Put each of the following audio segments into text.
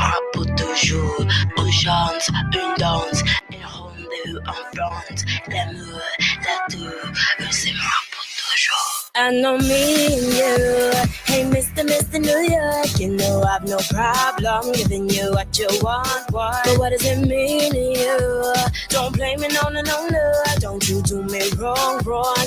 m'aimeras pour toujours. Une chance, une danse, une rendez-vous en France. L'amour, la tour, c'est moi pour toujours. I know me and you. Hey, Mr. New York, you know I've no problem giving you what you want. But what does it mean to you? Don't blame me, no. Don't you do me wrong.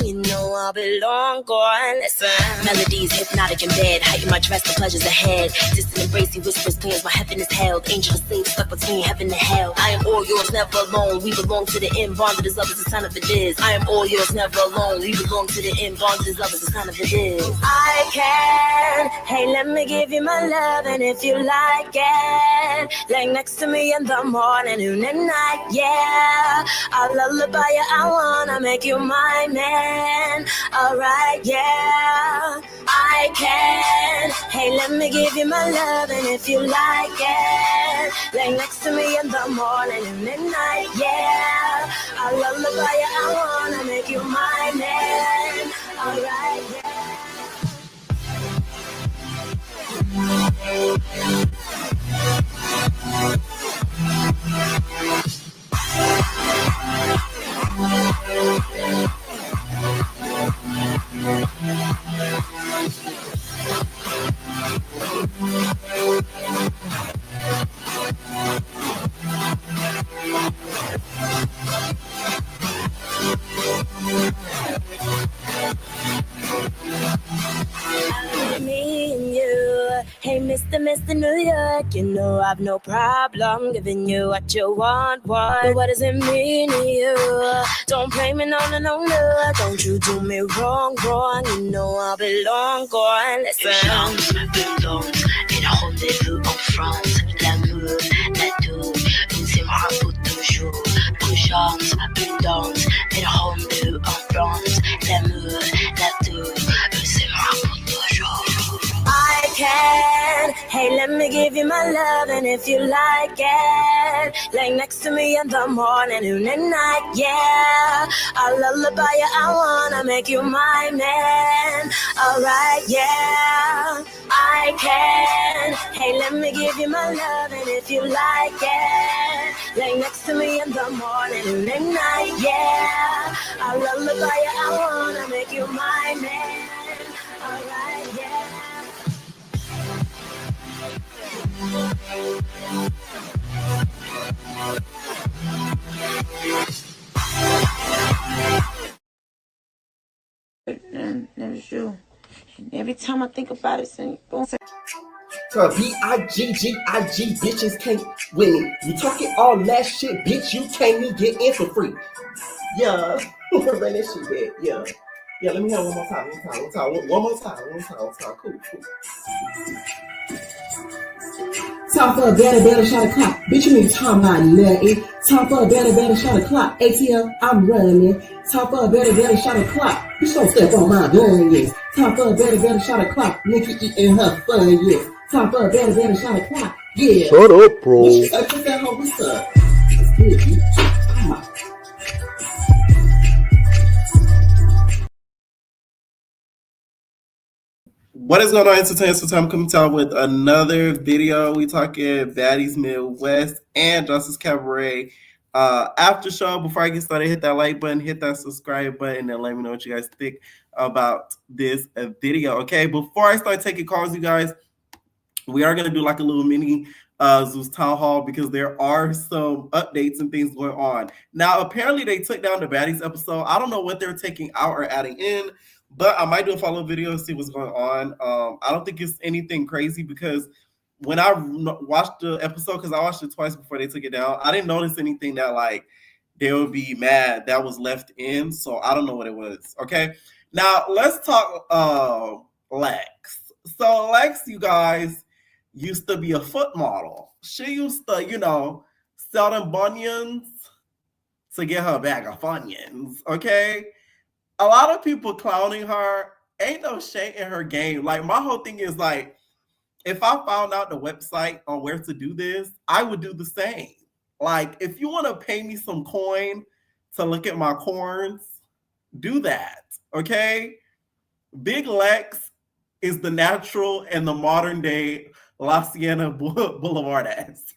You know I'll be long gone. Listen, melodies hypnotic in bed, heighten my dress, the pleasures ahead. Distant embracey whispers, cleans my heaven is held. Angel sleep stuck between heaven and hell. I am all yours, never alone. We belong to the end, bonded as love is the sign of it is. I am all yours, never alone. We belong to the end, bonded as love is the sign of it is. I can, hey, let me give you my love, and if you like it, lay next to me in the morning, noon and night, yeah. I'll lullaby you, I wanna make you my man, alright, yeah. I can, hey, let me give you my love, and if you like it, lay next to me in the morning, noon and night, yeah. I'll lullaby you, I wanna make you my man, alright, yeah. Me and you, hey, Mr. New York, you know I've no problem giving you what you want. But what does it mean to you? Don't blame me, no. Don't you do me wrong. You know I'll be long gone. Listen. Une chance, une danse, une rendez-vous en France. L'amour, la tour, une s'aimera pour toujours. Une chance, une danse, une rendez-vous en France. L'amour, la tour, une s'aimera pour toujours. I can, hey, let me give you my love, and if you like it, lay next to me in the morning, noon and night, yeah. I'll lullaby you, I wanna make you my man, alright, yeah. I can, hey, let me give you my love, and if you like it, lay next to me in the morning, noon and night, yeah. I'll lullaby you, I wanna make you my man, alright, yeah. That's true. Every time I think about it, so B-I-G-G-I-G, bitches can't win me. You talking all that shit, bitch, you can't even get in for free. Yeah, run that shit back, yeah. Yeah, let me have one more time. Cool. Time for a better shot of clock. Bitch, you ain't talking about nothing. Time for a better shot of clock. ATL, I'm running. Time for a better shot of clock. Bitch, don't step on my gun, yes. Time for a better shot of clock. Nikki eating her fun, yes. Time for a better shot of clock. Yeah. Shut up, bro. What's that hoe? What's up? It's good, bitch. Come on. What is going on, entertainment? So I'm coming out with another video. We talking Baddies Midwest and Justice Cabaret after show. Before I get started, hit that like button, hit that subscribe button, and let me know what you guys think about this video. Okay, before I start taking calls, you guys, we are going to do like a little mini Zeus Town Hall because there are some updates and things going on. Now, apparently they took down the Baddies episode. I don't know what they're taking out or adding in, but I might do a follow-up video and see what's going on. I don't think it's anything crazy because when I watched the episode, because I watched it twice before they took it down, I didn't notice anything that like they would be mad that was left in. So I don't know what it was. Okay. Now let's talk Lex. So Lex, you guys, used to be a foot model. She used to, you know, sell them bunions to get her bag of Funyuns. Okay. A lot of people clowning her. Ain't no shame in her game. Like, my whole thing is like, if I found out the website on where to do this, I would do the same. Like, if you want to pay me some coin to look at my corns, do that. Okay? Big Lex is the natural and the modern day La Sienna Boulevard ass.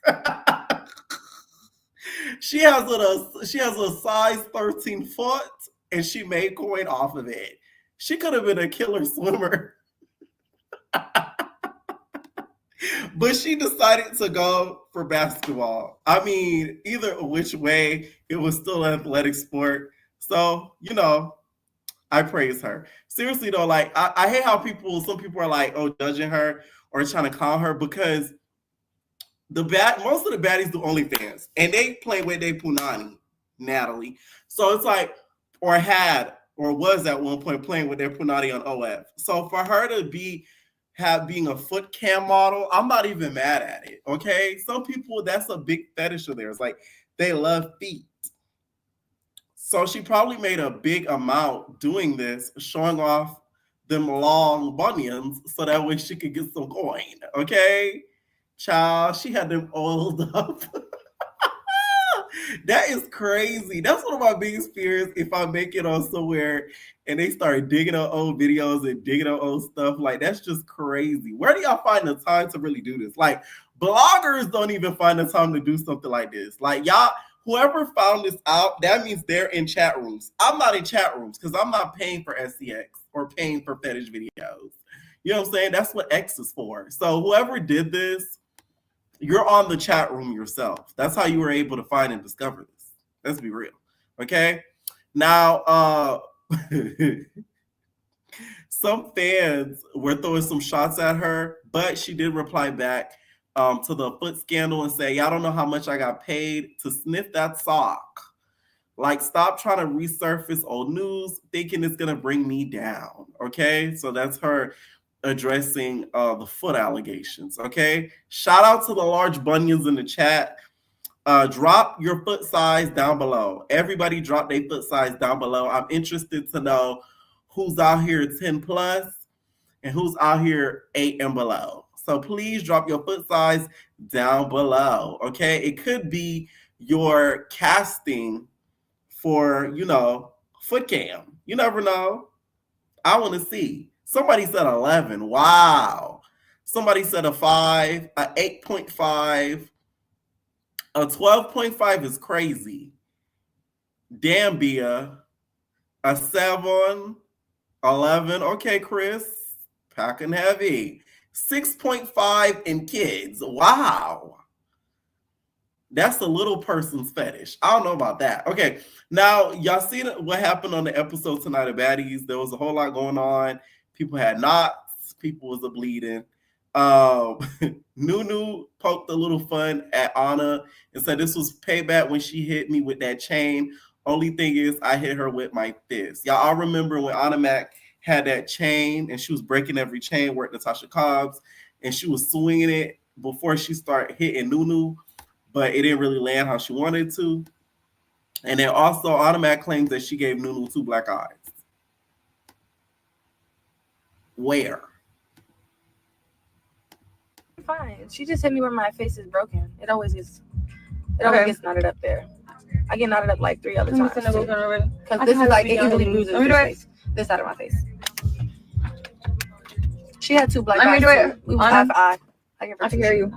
She has a size 13 foot, and she made coin off of it. She could have been a killer swimmer. But she decided to go for basketball. I mean, either which way, it was still an athletic sport. So, I praise her. Seriously though, like I hate how some people are like, oh, judging her or trying to clown her because most of the baddies do OnlyFans and they play with their punani, Natalie. So it's like, or was at one point playing with their punani on OF. So for her to being a foot cam model, I'm not even mad at it. Okay. Some people, that's a big fetish of theirs. Like they love feet. So she probably made a big amount doing this, showing off them long bunions so that way she could get some coin. Okay. Child, she had them oiled up. That is crazy. That's one of my biggest fears if I make it on somewhere and they start digging up old videos and digging up old stuff. Like, that's just crazy. Where do y'all find the time to really do this? Like, bloggers don't even find the time to do something like this. Like, y'all, whoever found this out, that means they're in chat rooms. I'm not in chat rooms because I'm not paying for SCX or paying for fetish videos. You know what I'm saying? That's what X is for. So whoever did this, you're on the chat room yourself. That's how you were able to find and discover this. Let's be real. Okay. Now, some fans were throwing some shots at her, but she did reply back to the foot scandal and say, y'all don't know how much I got paid to sniff that sock. Like, stop trying to resurface old news, thinking it's going to bring me down. Okay. So that's her addressing the foot allegations. Okay. Shout out to the large bunions in the chat. Drop your foot size down below. Everybody drop their foot size down below. I'm interested to know who's out here 10 plus and who's out here 8 and below. So please drop your foot size down below. Okay. It could be your casting for, foot cam. You never know. I want to see. Somebody said 11. Wow. Somebody said a 5, a 8.5, a 12.5 is crazy. Damn, Bia. A 7, 11. Okay, Chris. Packing heavy. 6.5 in kids. Wow. That's a little person's fetish. I don't know about that. Okay. Now, y'all seen what happened on the episode tonight of Baddies. There was a whole lot going on. People had knots. People was bleeding. Nunu poked a little fun at Anna and said this was payback when she hit me with that chain. Only thing is I hit her with my fist. Y'all all remember when Anna Mac had that chain and she was breaking every chain, worked Natasha Cobbs, and she was swinging it before she started hitting Nunu, but it didn't really land how she wanted to. And then also Anna Mac claims that she gave Nunu 2 black eyes. Where? Fine. She just hit me where my face is broken. It always gets knotted up there. I get knotted up like 3 other times. Because this is like, it easily bruises your face. This side of my face. She had 2 black eyes. Let me do it. We was eye for eye. I can hear you. Me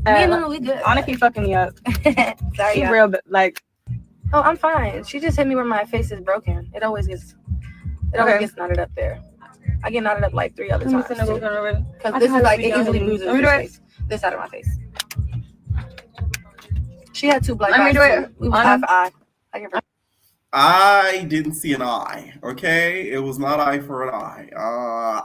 and Luna, we good. Anna keep fucking me up. Sorry, she real, but like. Oh, I'm fine. She just hit me where my face is broken. It always gets knotted up there. I get knotted up like 3 other times. Because this is like, it easily bruises your face. This side of my face. She had 2 black eyes. Let me do it. We was eye for eye. I didn't see an eye. Okay, it was not eye for an eye.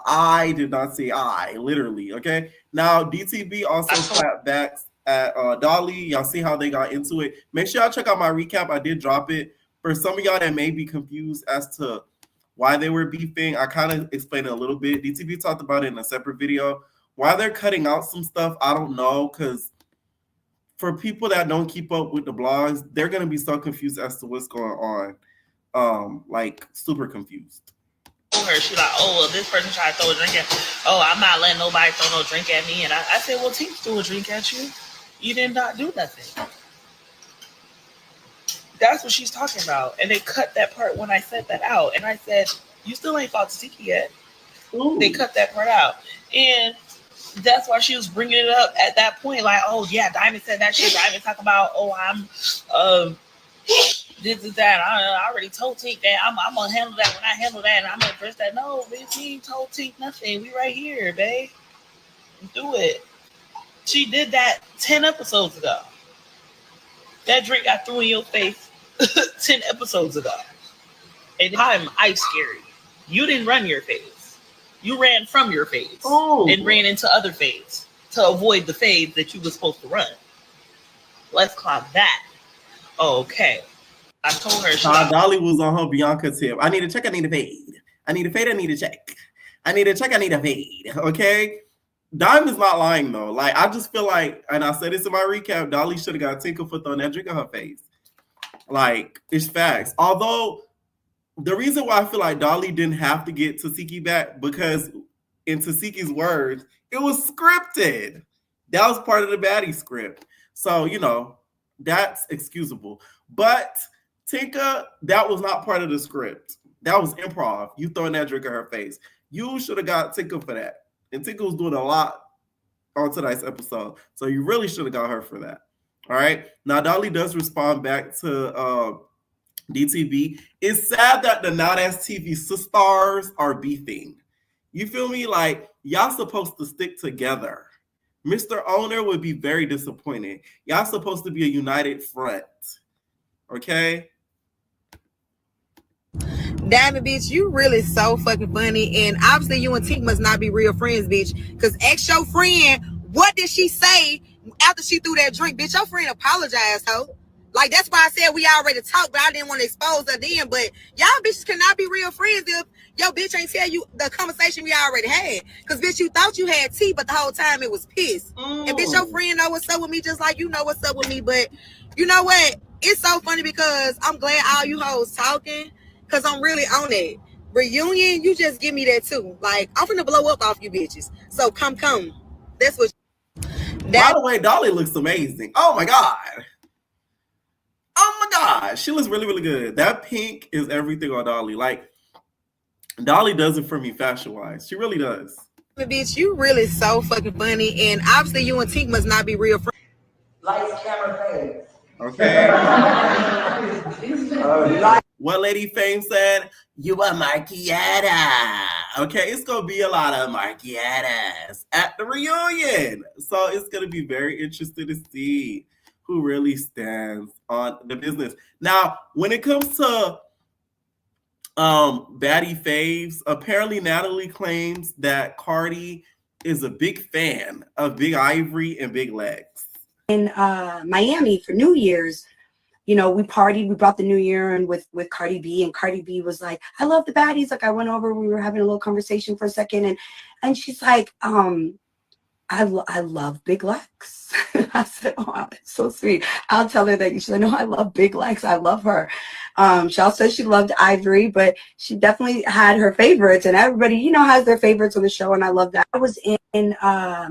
I did not see eye, literally. Okay. Now DTB also clapped back at Dolly. Y'all see how they got into it. Make sure y'all check out my recap. I did drop it. For some of y'all that may be confused as to why they were beefing, I kind of explained it a little bit. DTB talked about it in a separate video. Why they're cutting out some stuff, I don't know, because for people that don't keep up with the blogs, they're going to be so confused as to what's going on. Like, super confused. She's like, oh, well, this person tried to throw a drink at me. Oh, I'm not letting nobody throw no drink at me. And I said, well, Team threw a drink at you. You did not do nothing. That's what she's talking about. And they cut that part when I said that out. And I said, you still ain't fought Tiki yet. Ooh. They cut that part out. And that's why she was bringing it up at that point. Like, oh yeah, Diamond said that shit. Diamond talk about, oh, I'm this is that. I already told Tink that I'm gonna handle that when I handle that, and I'm gonna address that. No, bitch, you ain't told Tink nothing. We right here, babe. Do it. She did that 10 episodes ago. That drink got threw in your face 10 episodes ago. And I'm ice scary. You didn't run your phase. You ran from your phase and ran into other phase to avoid the phase that you were supposed to run. Let's clock that. Okay. I told her. Dolly was on her Bianca tip. I need a check. I need a fade. I need a fade. I need a check. I need a check. I need a fade. Okay. Diamond's not lying though. Like, I just feel like, and I said this in my recap, Dolly should have got Tinker for throwing that drink in her face. Like, it's facts. Although the reason why I feel like Dolly didn't have to get Tasiki back, because in Tasiki's words, it was scripted. That was part of the baddie script. So, you know, that's excusable. But Tinka, that was not part of the script. That was improv. You throwing that drink in her face. You should have got Tinka for that. And Tinka was doing a lot on tonight's episode. So you really should have got her for that. All right. Now, Dolly does respond back to DTV. It's sad that the Not As TV sisters are beefing. You feel me? Like, y'all supposed to stick together. Mr. Owner would be very disappointed. Y'all supposed to be a united front. Okay? Diamond, bitch, you really so fucking funny. And obviously you and Tink must not be real friends, bitch. Because ex your friend, what did she say after she threw that drink? Bitch, your friend apologized, ho. Like, that's why I said we already talked, but I didn't want to expose her then. But y'all bitches cannot be real friends if your bitch ain't tell you the conversation we already had. Because, bitch, you thought you had tea, but the whole time it was piss. And, bitch, your friend know what's up with me just like you know what's up with me. But you know what? It's so funny because I'm glad all you hoes talking because I'm really on it. Reunion, you just give me that too. Like, I'm finna blow up off you bitches. So come. That's what. By the way, Dolly looks amazing. Oh, my God. Oh my God, she looks really, really good. That pink is everything on Dolly. Like, Dolly does it for me fashion-wise. She really does. Bitch, you really so fucking funny. And obviously you and Tink must not be real friends. Lights, camera, fame. Okay. What Lady Fame said? You a Marquietta. Okay, it's going to be a lot of Marquiettas at the reunion. So it's going to be very interesting to see who really stands on the business. Now, when it comes to baddie faves, apparently Natalie claims that Cardi is a big fan of Big Ivory and Big Legs. In Miami for New Year's, you know, we partied, we brought the new year in with Cardi B, and Cardi B was like, I love the baddies. Like, I went over, we were having a little conversation for a second, and she's like, I love Big Lex. I said, oh, it's so sweet. I'll tell her that. She's like, no, I love Big Lex. I love her. She also said she loved Ivory, but she definitely had her favorites. And everybody, you know, has their favorites on the show. And I love that. I was in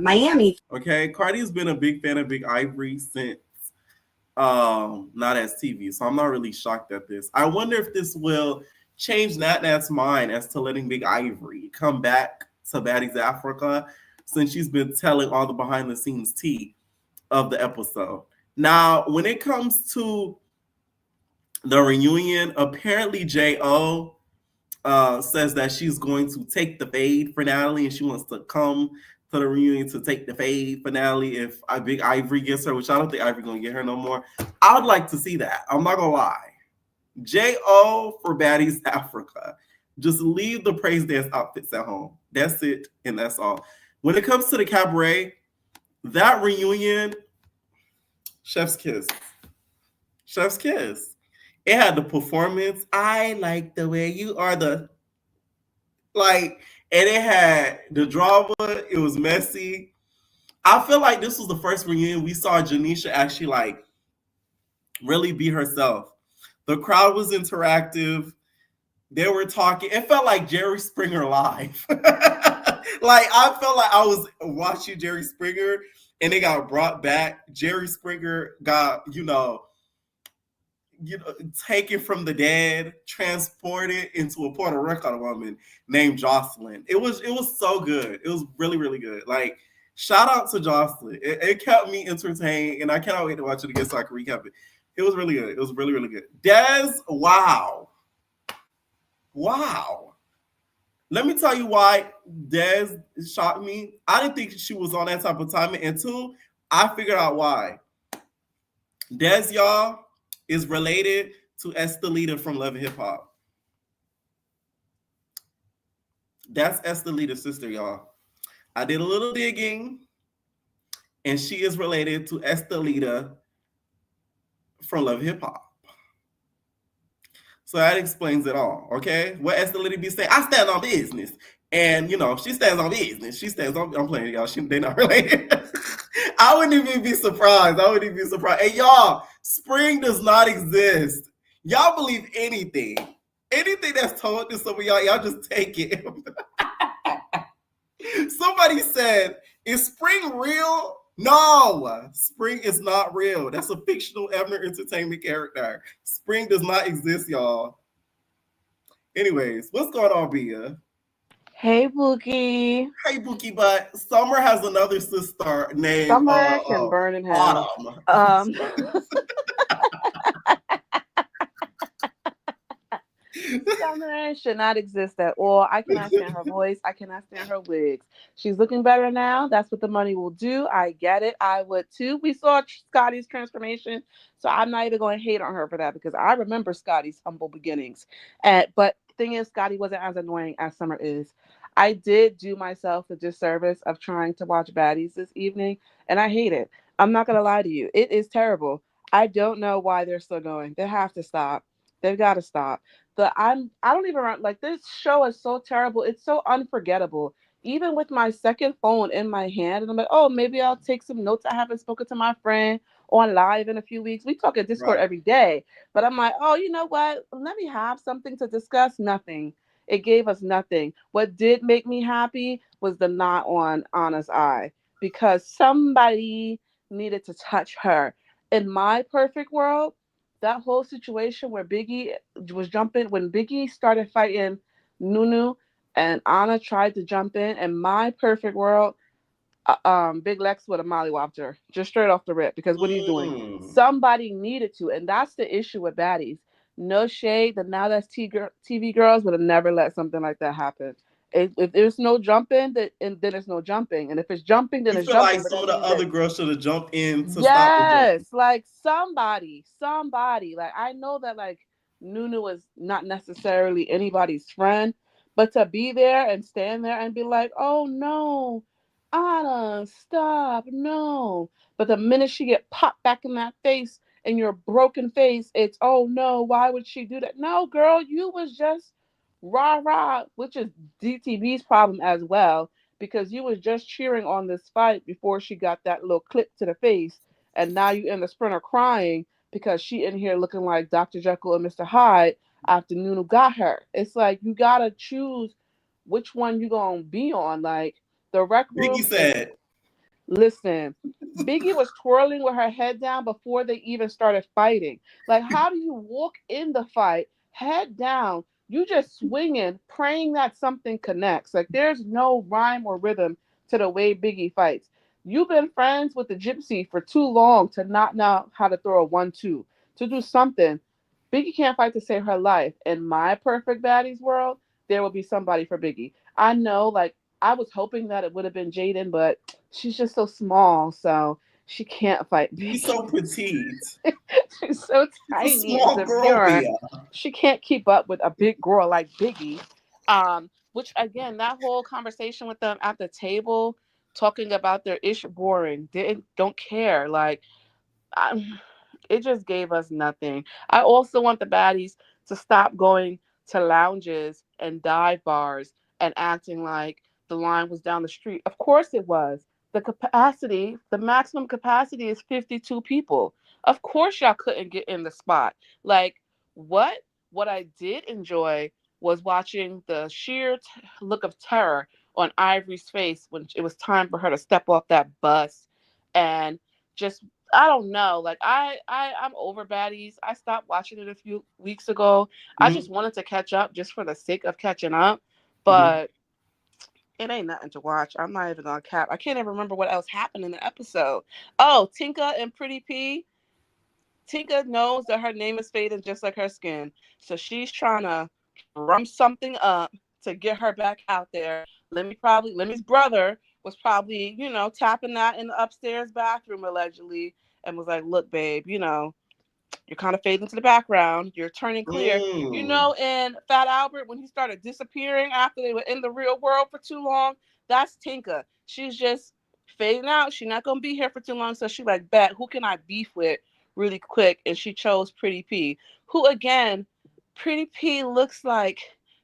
Miami. Okay, Cardi's been a big fan of Big Ivory since Not As TV. So I'm not really shocked at this. I wonder if this will change Nat's mind as to letting Big Ivory come back to Baddies Africa, since she's been telling all the behind the scenes tea of the episode. Now, when it comes to the reunion, apparently J.O. says that she's going to take the fade for Natalie, and she wants to come to the reunion to take the fade for Natalie if Big Ivory gets her, which I don't think Ivory going to get her no more. I would like to see that. I'm not going to lie. J.O. for Baddies Africa. Just leave the praise dance outfits at home. That's it, and that's all. When it comes to the Cabaret, that reunion, chef's kiss. Chef's kiss. It had the performance. I like the way you are and it had the drama. It was messy. I feel like this was the first reunion we saw Janisha actually really be herself. The crowd was interactive. They were talking. It felt like Jerry Springer live. I felt like I was watching Jerry Springer and it got brought back. Jerry Springer got, taken from the dead, transported into a Puerto Rican woman named Joseline. It was so good. It was really, really good. Shout out to Joseline. It kept me entertained, and I cannot wait to watch it again so I can recap it. It was really good. It was really, really good. Des, wow. Wow. Let me tell you why Des shocked me. I didn't think she was on that type of timing. And two, I figured out why. Des, y'all, is related to Estelita from Love and Hip Hop. That's Estelita's sister, y'all. I did a little digging, and she is related to Estelita from Love and Hip Hop. So that explains it all, okay? What Estelita be saying, I stand on business. And, she stands on business. She stands on, I'm playing, y'all. They're not related. I wouldn't even be surprised. Hey, y'all, spring does not exist. Y'all believe anything. Anything that's told to some of y'all just take it. Somebody said, is spring real? No, spring is not real. That's a fictional Ever Entertainment character. Spring does not exist, y'all. Anyways, what's going on, Bia? Hey, Bookie. Hey, Bookie, but Summer has another sister named Summer can burn in hell. Autumn. Summer should not exist at all. I cannot stand her voice. I cannot stand her wigs. She's looking better now. That's what the money will do. I get it. I would too. We saw Scotty's transformation, so I'm not even going to hate on her for that because I remember Scotty's humble beginnings. But the thing is, Scotty wasn't as annoying as Summer is. I did do myself the disservice of trying to watch Baddies this evening, and I hate it. I'm not going to lie to you. It is terrible. I don't know why they're still going. They have to stop. They've got to stop. I don't even like this show is so terrible. It's so unforgettable. Even with my second phone in my hand, and I'm like, oh, maybe I'll take some notes. I haven't spoken to my friend on live in a few weeks. We talk at Discord every day, but I'm like, oh, you know what? Let me have something to discuss. Nothing. It gave us nothing. What did make me happy was the knot on Anna's eye because somebody needed to touch her. In my perfect world, that whole situation where Biggie was jumping, when Biggie started fighting Nunu and Anna tried to jump in my perfect world, Big Lex would have mollywopped her just straight off the rip because what he's doing, somebody needed to, and that's the issue with Baddies. No shade, that now that's TV girls would have never let something like that happen. If there's no jumping, then there's no jumping, and if it's jumping, then you it's feel jumping. like some of the other girls should have jumped in to stop the yes, like somebody. Like I know that like Nunu is not necessarily anybody's friend, but to be there and stand there and be like, oh no, Anna, stop, no. But the minute she get popped back in that face, in your broken face, it's oh no, why would she do that? No, girl, you was just rah rah, which is DTV's problem as well, because you was just cheering on this fight before she got that little clip to the face, and now you in the sprinter crying because she in here looking like Dr. Jekyll and Mr. Hyde after Nunu got her. It's like you gotta choose which one you gonna be on. Like the rec room. Biggie said, listen, Biggie was twirling with her head down before they even started fighting. Like, how do you walk in the fight, head down, you just swinging, praying that something connects? Like, there's no rhyme or rhythm to the way Biggie fights. You've been friends with the gypsy for too long to not know how to throw a 1-2, to do something. Biggie can't fight to save her life. In my perfect Baddies world, there will be somebody for Biggie. I know, like, I was hoping that it would have been Jaden, but she's just so small, so she can't fight Biggie. She's so petite. She's so tiny. She's a small girl, Bia. She can't keep up with a big girl like Biggie. Which again, that whole conversation with them at the table, talking about their issue, boring. They don't care. Like, it just gave us nothing. I also want the Baddies to stop going to lounges and dive bars and acting like the line was down the street. Of course it was. The maximum capacity is 52 people. Of course y'all couldn't get in the spot. Like, what I did enjoy was watching the sheer look of terror on Ivory's face when it was time for her to step off that bus, and just, I don't know. Like I'm over Baddies. I stopped watching it a few weeks ago. I just wanted to catch up just for the sake of catching up. But It ain't nothing to watch. I'm not even gonna cap. I can't even remember what else happened in the episode. Oh, Tinka and Pretty P. Tinka knows that her name is fading just like her skin. So she's trying to drum something up to get her back out there. Lemmy's brother was probably, tapping that in the upstairs bathroom allegedly and was like, look, babe, you're kind of fading to the background. You're turning clear. In Fat Albert, when he started disappearing after they were in the real world for too long, that's Tinka. She's just fading out. She's not going to be here for too long. So she like, bet, who can I beef with really quick? And she chose Pretty P, who, again, Pretty P looks like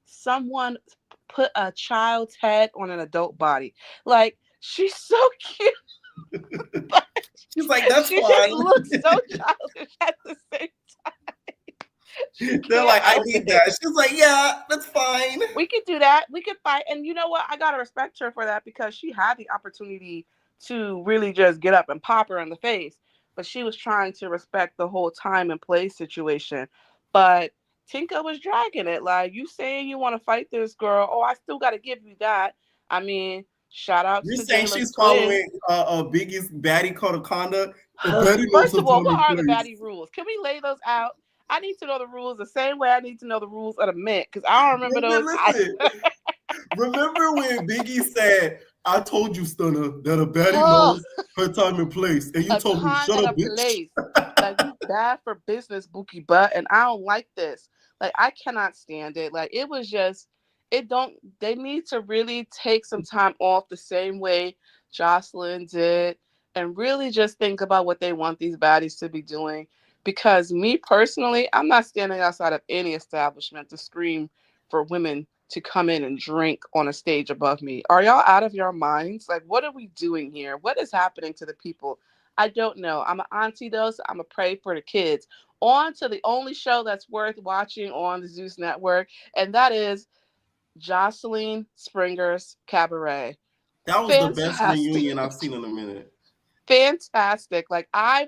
someone put a child's head on an adult body. Like, she's so cute. She's like, that's she fine. Just looks so childish at the same time. They're like, I need that. She's like, yeah, that's fine. We could do that. We could fight. And you know what? I gotta respect her for that because she had the opportunity to really just get up and pop her in the face. But she was trying to respect the whole time and place situation. But Tinka was dragging it. Like, you saying you want to fight this girl. Oh, I still got to give you that. I mean, shout out You're to saying Jayla's she's twin. following Biggie's baddie code of conduct? First of all, what are the baddie rules? Can we lay those out? I need to know the rules the same way I need to know the rules of the Mint because I don't remember those. Listen. Remember when Biggie said, I told you, Stunner, that a baddie knows her time and place, and you told me, shut up, bitch. Like, you bad for business, Bookie Butt, and I don't like this. Like, I cannot stand it. Like, it was just, they need to really take some time off the same way Joseline did and really just think about what they want these baddies to be doing. Because me personally, I'm not standing outside of any establishment to scream for women to come in and drink on a stage above me. Are y'all out of your minds? Like, what are we doing here? What is happening to the people? I don't know. I'm an auntie though, so I'm going to pray for the kids. On to the only show that's worth watching on the Zeus Network, and that is Joseline Springer's Cabaret. That was the best reunion I've seen in a minute. Fantastic. Like, I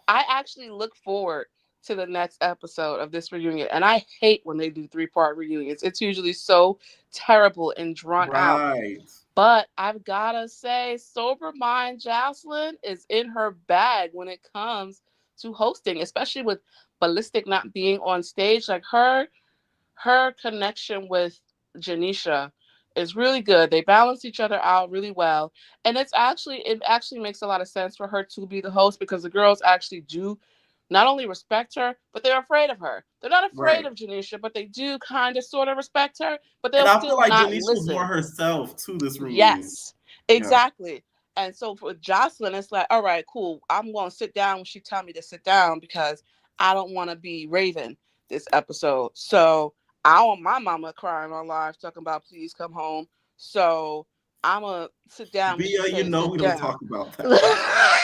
actually look forward to the next episode of this reunion. And I hate when they do 3-part reunions. It's usually so terrible and drawn out. But I've got to say, Sober Mind Joseline is in her bag when it comes to hosting, especially with Ballistic not being on stage. Like, her connection with Janisha is really good. They balance each other out really well. And it actually makes a lot of sense for her to be the host because the girls actually do not only respect her, but they're afraid of her. They're not afraid of Janisha, but they do kind of sort of respect her, but they'll still not listen. I feel like Janisha more herself to this reunion. Yes, exactly. Yeah. And so for Joseline, it's like, all right, cool. I'm going to sit down when she tell me to sit down because I don't want to be Raven this episode. So I want my mama crying on live talking about please come home. So I'm going to sit down. Bia, we don't talk about that.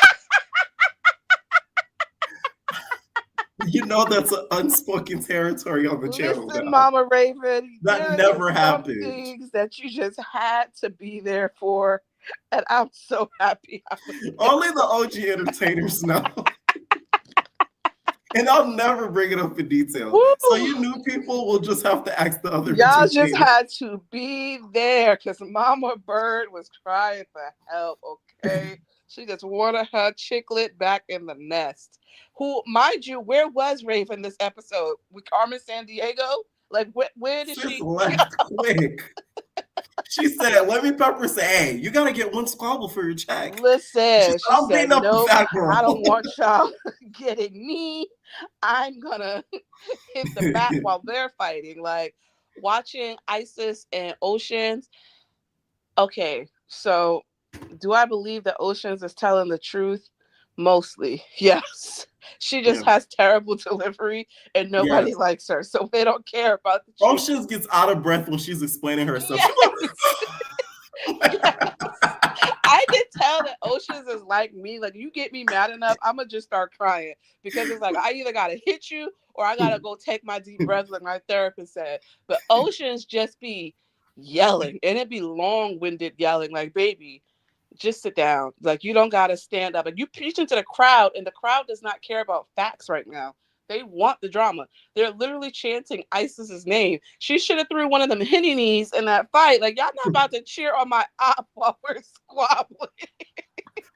That's an unspoken territory on the channel. Listen, Mama Raven, that never happened. Things that you just had to be there for, and I'm so happy. Only the OG entertainers know. And I'll never bring it up in detail. Woo! So you new people will just have to ask the other. Y'all just had to be there because Mama Bird was crying for help, okay? She just wanted her chicklet back in the nest. Who, mind you, where was Raven this episode? With Carmen Sandiego? Like, where did she left quick? She said, let me Pepper say, hey, you got to get one squabble for your check. Listen, she said, no, I don't want y'all getting me. I'm going to hit the back while they're fighting. Like, watching Isis and Oceans. Okay, so do I believe that Oceans is telling the truth? Mostly, yes. She just has terrible delivery and nobody likes her. So they don't care about the truth. Oceans gets out of breath when she's explaining herself. Yes. I can tell that Oceans is like me. Like, you get me mad enough, I'm going to just start crying. Because it's like, I either got to hit you or I got to go take my deep breath like my therapist said. But Oceans just be yelling. And it be long-winded yelling. Like, baby, just sit down. Like, you don't got to stand up. And you preaching to the crowd, and the crowd does not care about facts right now. They want the drama. They're literally chanting Isis's name. She should have threw one of them henny knees in that fight. Like, y'all not about to cheer on my op while we're squabbling.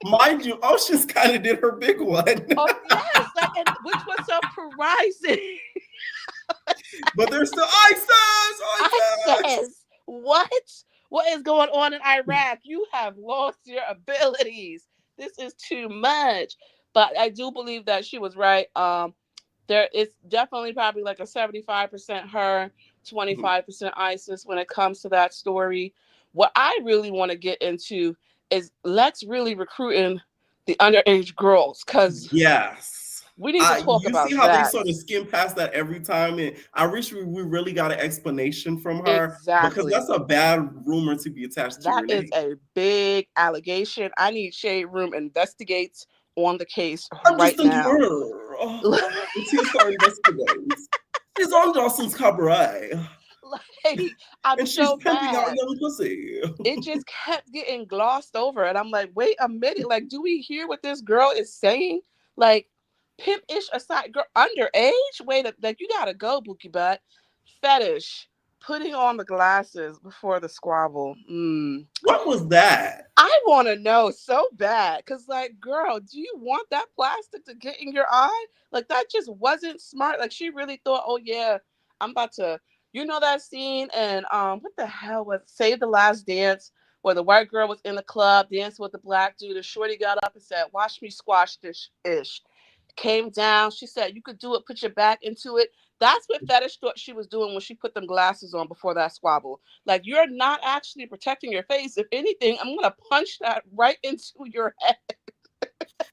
Mind you, Ocean's kind of did her big one. Oh, yes, like, and which was surprising. But there's still ISIS! What? What is going on in Iraq? You have lost your abilities. This is too much. But I do believe that she was right. There is definitely probably like a 75% her, 25% ISIS when it comes to that story. What I really want to get into is let's really recruit in the underage girls, because yes, we need to talk about that. You see how they sort of skim past that every time, and I wish we really got an explanation from her. Exactly. Because that's a bad rumor to be attached to. That is a big allegation. I need Shade Room investigates on the case right now. She's on Jocelyn's Cabaret. Like, I'm and so she's pimping mad. out young pussy. It just kept getting glossed over, and I'm like, wait a minute, like, do we hear what this girl is saying? Like, pimp-ish aside, girl, underage? Wait, like, you gotta go, Bookie Butt. Fetish, putting on the glasses before the squabble. What was that? I want to know so bad, because, like, girl, do you want that plastic to get in your eye? Like, that just wasn't smart. Like, she really thought, oh yeah, I'm about to. You know that scene and what the hell was Save the Last Dance, where the white girl was in the club dancing with the black dude. The shorty got up and said, "Watch me squash this ish." Came down. She said, "You could do it. Put your back into it." That's what Fetish thought she was doing when she put them glasses on before that squabble. Like, you're not actually protecting your face. If anything, I'm gonna punch that right into your head.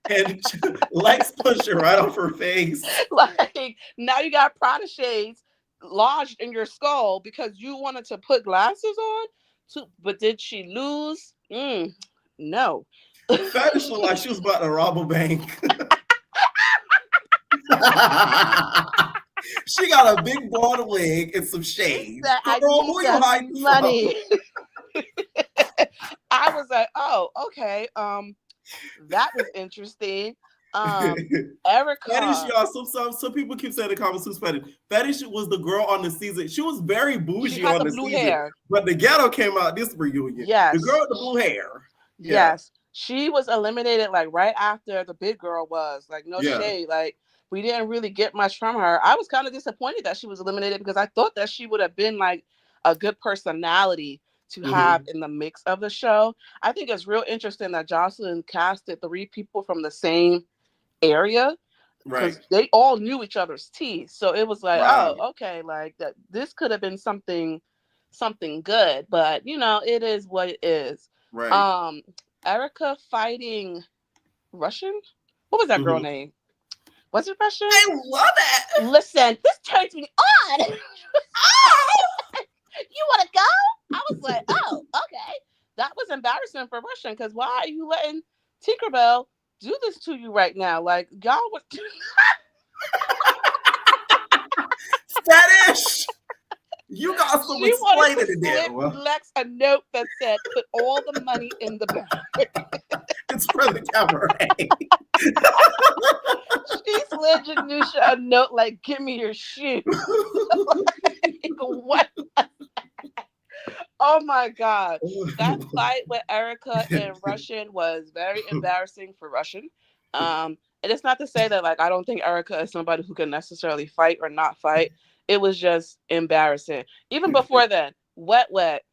And Lex punched it right off her face. Like, now you got Prada shades lodged in your skull because you wanted to put glasses on. But did she lose? No. Fetish looked like she was about to rob a bank. She got a big broad wig and some shades. I need some money. I was like, oh, okay. That was interesting. Erica. Fetish, y'all. Some people keep saying in the comments who's Fetish. Fetish was the girl on the season. She was very bougie on the blue season. Hair. But the ghetto came out this reunion. Yes. The girl with the blue hair. Yes. She was eliminated like right after the big girl was. Like, no shade. Like, we didn't really get much from her. I was kind of disappointed that she was eliminated because I thought that she would have been like a good personality to have in the mix of the show. I think it's real interesting that Joseline casted 3 people from the same area, because they all knew each other's teeth. So it was like, oh, okay, like that. This could have been something good, but you know, it is what it is. Right. Erica fighting Russian. What was that girl name? Was it Russian? I love it. Listen, this turns me on. You want to go? I was like, oh, okay. That was embarrassing for Russian, because why are you letting Tinkerbell do this to you right now? Like, y'all was Fetish. You got some explaining to do. Lex a note that said, "Put all the money in the bag." It's for the Cabaret. She slid Janusha a note like, "Give me your shoe." Like, what? Oh my God. That fight with Erica and Russian was very embarrassing for Russian. And it's not to say that, like, I don't think Erica is somebody who can necessarily fight or not fight. It was just embarrassing. Even before then, Wet.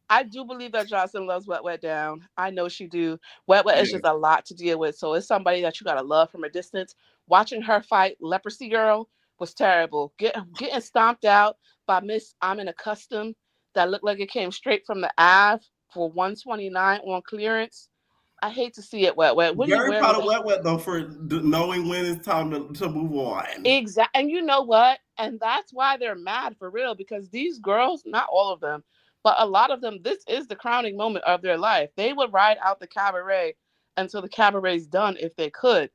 I do believe that Jocelyn loves Wet down. I know she do. Wet is just a lot to deal with. So it's somebody that you got to love from a distance. Watching her fight Leprosy Girl was terrible. Getting stomped out by Miss I'm in a Custom that looked like it came straight from the Ave for $129 on clearance. I hate to see it, Wet. Very proud of Wet though, for knowing when it's time to move on. Exactly. And you know what? And that's why they're mad for real, because these girls, not all of them, but a lot of them, this is the crowning moment of their life. They would ride out the Cabaret until the Cabaret's done if they could.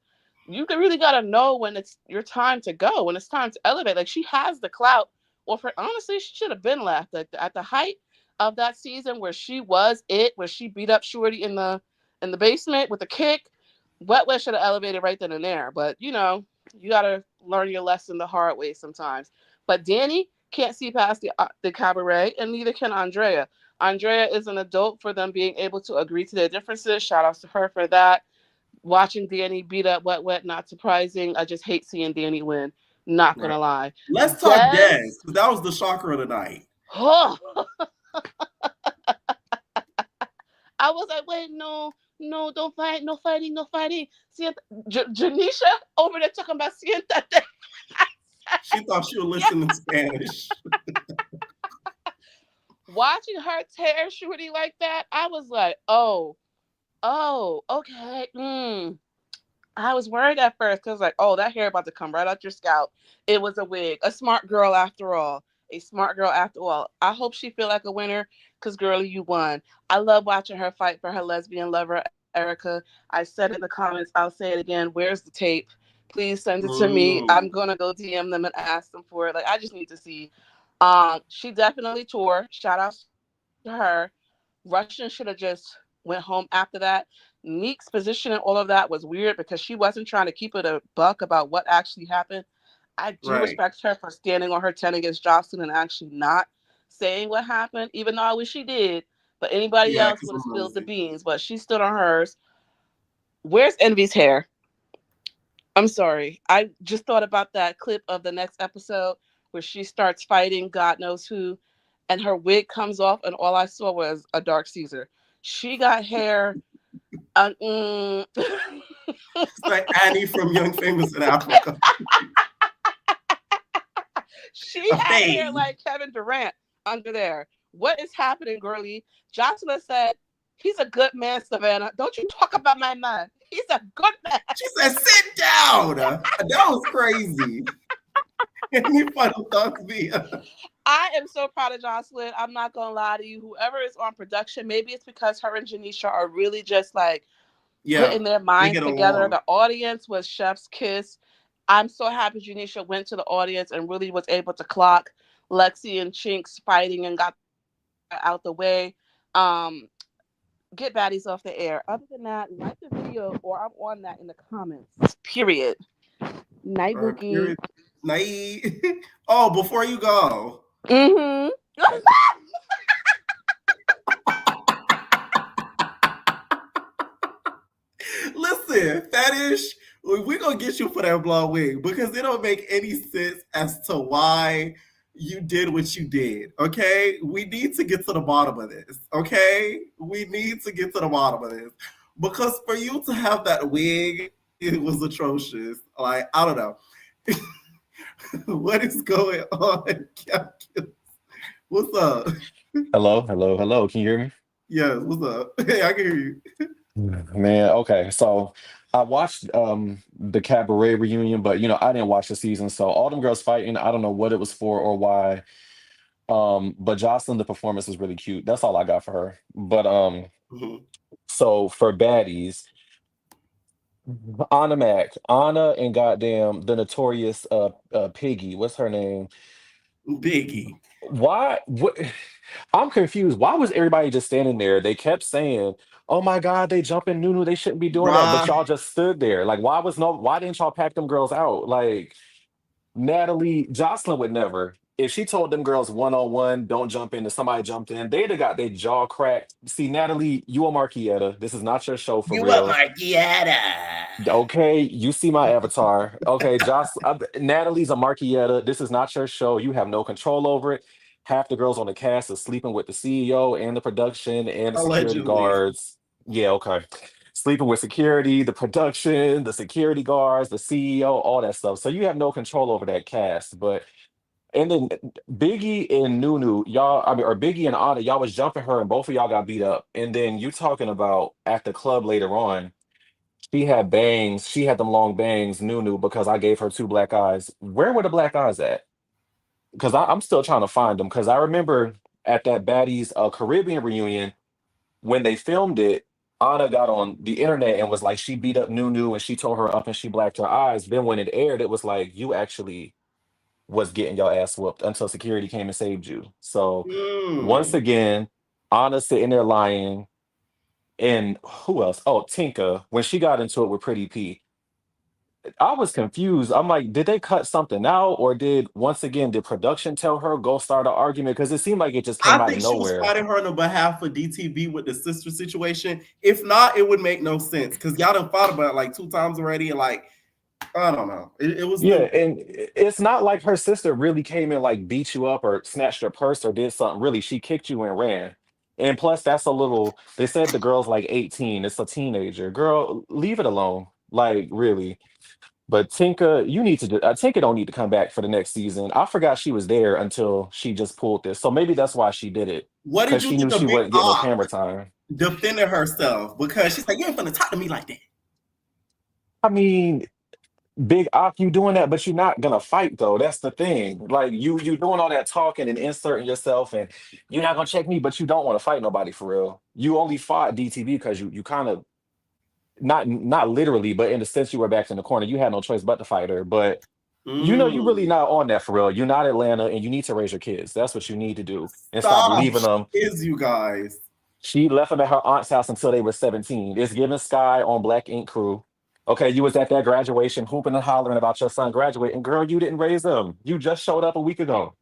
You really got to know when it's your time to go, when it's time to elevate. Like, she has the clout. Well, honestly, she should have been left at the height of that season where she was where she beat up Shorty in the basement with a kick. Wet should have elevated right then and there. But, you know, You gotta learn your lesson the hard way sometimes. But Danny can't see past the cabaret, and neither can Andrea. Andrea is an adult for them being able to agree to their differences. Shout outs to her for that. Watching Danny beat up Wet Wet, not surprising. I just hate seeing Danny win. Not Right. gonna lie. Let's talk Des. Des, because that was the shocker of the night. Oh. I was like, wait, no, don't fight, no fighting, no fighting. Janisha over there talking about siéntate. She thought she was listening in Spanish. Watching her tear Shorty like that, I was like, oh, okay. I was worried at first because, like, oh, that hair about to come right out your scalp. It was a wig. A smart girl after all. A smart girl after all. I hope she feel like a winner because, girlie, you won. I love watching her fight for her lesbian lover, Erica. I said in the comments, I'll say it again. Where's the tape? Please send it to me. I'm going to go DM them and ask them for it. Like, I just need to see. She definitely tore. Shout out to her. Russian should have just went home after that. Meek's position and all of that was weird because she wasn't trying to keep it a buck about what actually happened. I do respect her for standing on her 10 against Joseline and actually not saying what happened, even though I wish she did. But anybody else would have spilled the beans, but she stood on hers. Where's Envy's hair? I'm sorry. I just thought about that clip of the next episode where she starts fighting God knows who, and her wig comes off, and all I saw was a dark Caesar. She got hair. It's like Annie from Young Famous in Africa. She had hair like Kevin Durant under there. What is happening, girlie? Joseline said, he's a good man, Savannah. Don't you talk about my man. He's a good man. She said, sit down. That was crazy. Any final thoughts, Via? I am so proud of Joseline. I'm not going to lie to you. Whoever is on production, maybe it's because her and Janisha are really just like putting their minds together. The audience was chef's kiss. I'm so happy Janisha went to the audience and really was able to clock Lexi and Chinks fighting and got out the way. Get Baddies off the air. Other than that, like the video or I'm on that in the comments. Period. Night booking. Night. Oh, before you go. Mm-hmm. Listen, Fetish, we're going to get you for that blonde wig because it don't make any sense as to why you did what you did, okay? We need to get to the bottom of this, okay? We need to get to the bottom of this because for you to have that wig, it was atrocious. Like, I don't know. What is going on, Calculus? What's up? Hello. Can you hear me? Yes, what's up? Hey, I can hear you. Man, okay. So I watched the Cabaret reunion, but I didn't watch the season. So all them girls fighting, I don't know what it was for or why. But Joseline, the performance was really cute. That's all I got for her. But so for Baddies, Anna and goddamn the notorious Piggy, what's her name? Biggie. Why? What? I'm confused. Why was everybody just standing there? They kept saying, "Oh my God, they jumping Nunu. They shouldn't be doing that." But y'all just stood there. Like, why didn't y'all pack them girls out? Like, Natalie, Joseline would never. If she told them girls 1-on-1, don't jump in, if somebody jumped in, they'd have got their jaw cracked. See, Natalie, you a Marquietta. This is not your show for real. You a Marquietta. Okay, you see my avatar. Okay, Natalie's a Marquietta. This is not your show. You have no control over it. Half the girls on the cast are sleeping with the CEO and the production and the security guards. Yeah, okay. Sleeping with security, the production, the security guards, the CEO, all that stuff. So you have no control over that cast. And then Biggie and Nunu, or Biggie and Anna, y'all was jumping her and both of y'all got beat up. And then you talking about at the club later on, she had bangs. She had them long bangs, Nunu, because I gave her 2 black eyes. Where were the black eyes at? Because I'm still trying to find them. Because I remember at that Baddies Caribbean reunion, when they filmed it, Anna got on the internet and was like, she beat up Nunu and she tore her up and she blacked her eyes. Then when it aired, it was like, you actually was getting your ass whooped until security came and saved you. So once again, Anna sitting there lying. And who else? Oh, Tinka, when she got into it with Pretty P, I was confused. I'm like, did they cut something out, or did production tell her go start an argument? Because it seemed like it just came I out of think she was nowhere. fighting her on the behalf of DTV with the sister situation. If not, it would make no sense because y'all done fought about it like 2 times already. And like, I don't know. It was Yeah, the and it's not like her sister really came and like beat you up or snatched your purse or did something. Really, she kicked you and ran. And plus, that's a little. They said the girl's like 18. It's a teenager. Girl, leave it alone. Like really. But Tinka, you need to. Tinka don't need to come back for the next season. I forgot she was there until she just pulled this. So maybe that's why she did it what did because you she think knew of she Big wasn't getting no Ah camera time. defending herself because she's like, you ain't gonna talk to me like that. I mean, Big Op, you doing that, but you're not gonna fight though. That's the thing. Like you doing all that talking and inserting yourself, and you're not gonna check me, but you don't want to fight nobody for real. You only fought DTV because you kind of not literally, but in the sense you were back in the corner. You had no choice but to fight her. But you really Mm. not on that for real. You're not Atlanta, and you need to raise your kids. That's what you need to do, and stop Stop, leaving them. is you guys. She left them at her aunt's house until they were 17. It's giving Sky on Black Ink Crew. Okay, you was at that graduation hooping and hollering about your son graduating. Girl, you didn't raise him. You just showed up a week ago.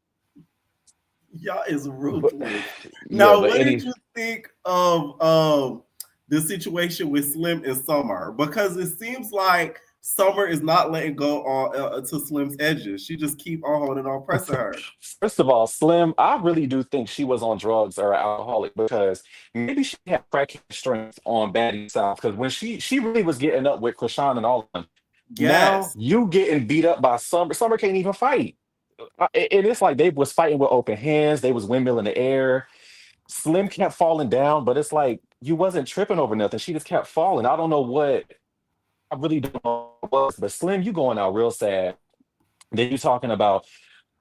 Y'all is But ruthless. yeah, Now, but what did any you think of the situation with Slim and Summer? Because it seems like Summer is not letting go on to Slim's edges. She just keep on holding on, pressing her. first of all, Slim, I really do think she was on drugs or alcoholic because maybe she had crack strength on Baddie South. Because when she really was getting up with Krishan and all of them. Now Yes. you getting beat up by Summer. Summer can't even fight. It's like they was fighting with open hands. They was windmill in the air. Slim kept falling down, but it's like you wasn't tripping over nothing. She just kept falling. I don't know what. I really don't know what it was, but Slim, you going out real sad. Then you talking about,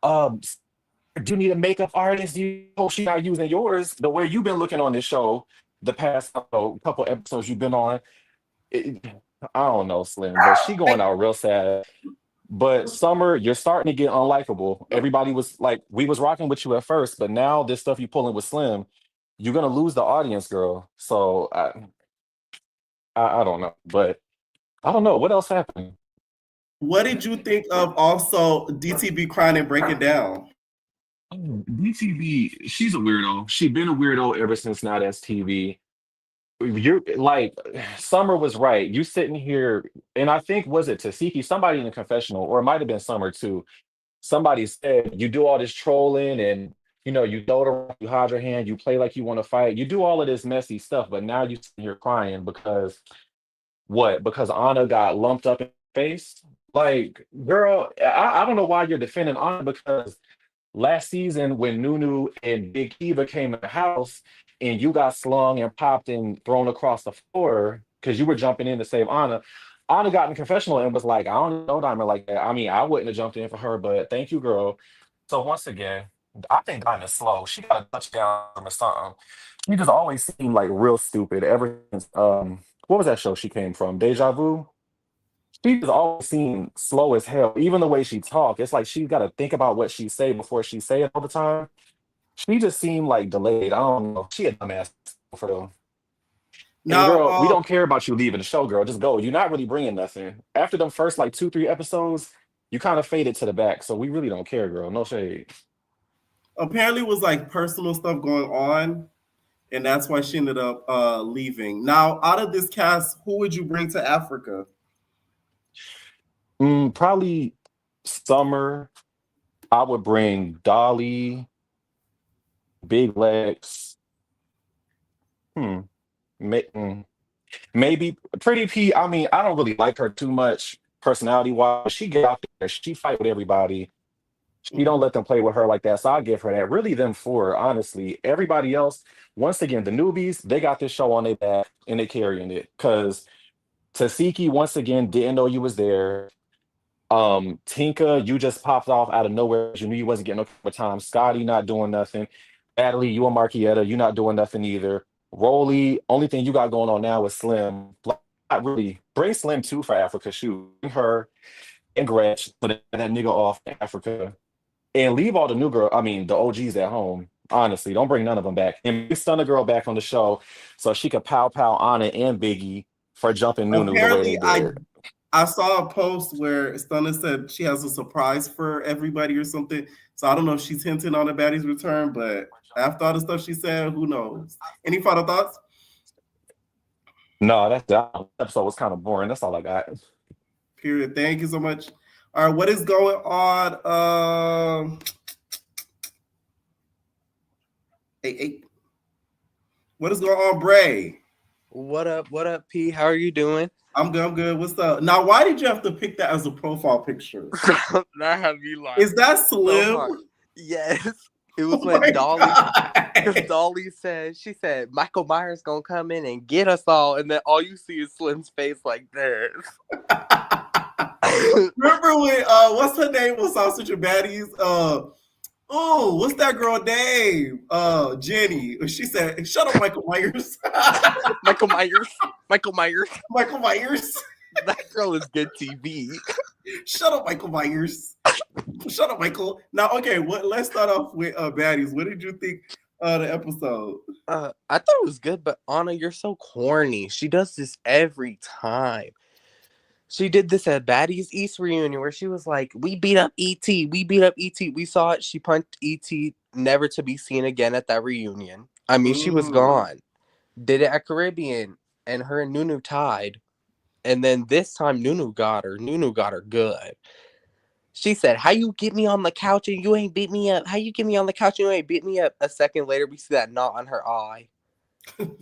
um, do you need a makeup artist? You hope she's not using yours. The way you've been looking on this show, the past couple episodes you've been on, it, I don't know, Slim, but she going out real sad. But Summer, you're starting to get unlikable. Everybody was like, we was rocking with you at first, but now this stuff you pulling with Slim, you're gonna lose the audience, girl. So I don't know, but I don't know what else happened. What did you think of also DTB crying and breaking down? DTV, she's a weirdo. She's been a weirdo ever since Now That's TV. You're like, Summer was right. You sitting here, and I think was it Tasiki, somebody in the confessional, or it might have been Summer too. Somebody said you do all this trolling and you throw it around, you hide your hand, you play like you want to fight, you do all of this messy stuff, but now you sitting here crying because what? Because Anna got lumped up in the face. Like, girl, I don't know why you're defending Anna because last season when Nunu and Big Eva came in the house and you got slung and popped and thrown across the floor because you were jumping in to save Anna. Anna got in the confessional and was like, I don't know Diamond like that. I mean, I wouldn't have jumped in for her, but thank you, girl. So once again, I think Diamond's slow. She got a touchdown or something. She just always seemed like real stupid ever since what was that show she came from? Deja Vu? She just always seemed slow as hell. Even the way she talk, it's like she's got to think about what she say before she say it all the time. She just seemed like delayed. I don't know. She a dumbass for real. And Now, girl, we don't care about you leaving the show, girl. Just go. You're not really bringing nothing. After them first like 2, 3 episodes, you kind of faded to the back. So we really don't care, girl. No shade. apparently it was like personal stuff going on, and that's why she ended up leaving. Now, out of this cast, who would you bring to Africa? Probably Summer. I would bring Dolly, Big Legs. Hmm. Maybe Pretty P. I mean, I don't really like her too much personality wise. She get out there, she fight with everybody. She don't Mhm. let them play with her like that. So I'll give her that. Really, them four, honestly. Everybody else, once again, the newbies, they got this show on their back and they carrying it. Cause Tasiki, once again, didn't know you was there. Tinka, you just popped off out of nowhere. You knew you wasn't getting no time. Scotty not doing nothing. Natalie, you and Markietta, you not doing nothing either. Rolly, only thing you got going on now is Slim. Like, not really. Bring Slim too for Africa. Shoot. Bring her and Gretch, put that nigga off in Africa. And leave all the new girl, I mean the OGs at home. Honestly, don't bring none of them back. And stun a girl back on the show so she could pow pow Anna and Biggie for jumping Nunu the way they Apparently, I did. I saw a post where Stunna said she has a surprise for everybody or something. So I don't know if she's hinting on a baddie's return, but after all the stuff she said, who knows? Any final thoughts? No, that episode was kind of boring. That's all I got. Period. Thank you so much. All right, what is going on? Hey, what is going on, Bray? What up? What up, P? How are you doing? I'm good. I'm good. What's up? Now, why did you have to pick that as a profile picture? That have you like Is that Slim? so yes. It was Oh when my Dolly, because God. Dolly said, she said, Michael Myers gonna come in and get us all, and then all you see is Slim's face like this. Remember when what's her name was Sausage and Baddies? Oh, what's that girl name? Jenny. She said, "Shut up, Michael Myers." Michael Myers. Michael Myers. Michael Myers. That girl is good TV. Shut up, Michael Myers. Shut up, Michael. Now, okay, let's start off with Baddies. What did you think of the episode? I thought it was good, but Anna, you're so corny. She does this every time. She did this at Baddies East reunion where she was like, we beat up E.T. We beat up E.T. We saw it. She punched E.T. never to be seen again at that reunion. I mean, she was gone. Did it at Caribbean, and her and Nunu tied. And then this time, Nunu got her. Nunu got her good. She said, how you get me on the couch and you ain't beat me up? How you get me on the couch and you ain't beat me up? A second later, we see that knot on her eye. And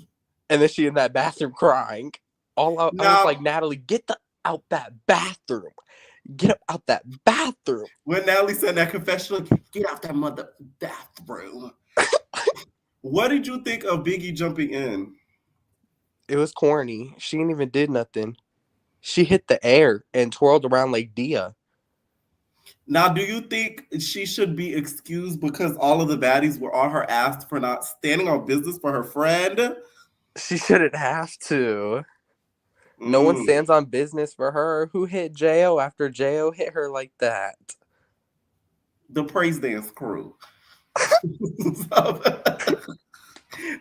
then she in that bathroom crying. I was like, Natalie, get out that bathroom. Get out that bathroom. When Natalie said that confessional, get out that mother bathroom. What did you think of Biggie jumping in? It was corny. She ain't even did nothing. She hit the air and twirled around like Dia. Now, do you think she should be excused because all of the baddies were on her ass for not standing on business for her friend? She shouldn't have to. No one stands on business for her. Who hit J.O. after J.O. hit her like that? The Praise Dance crew.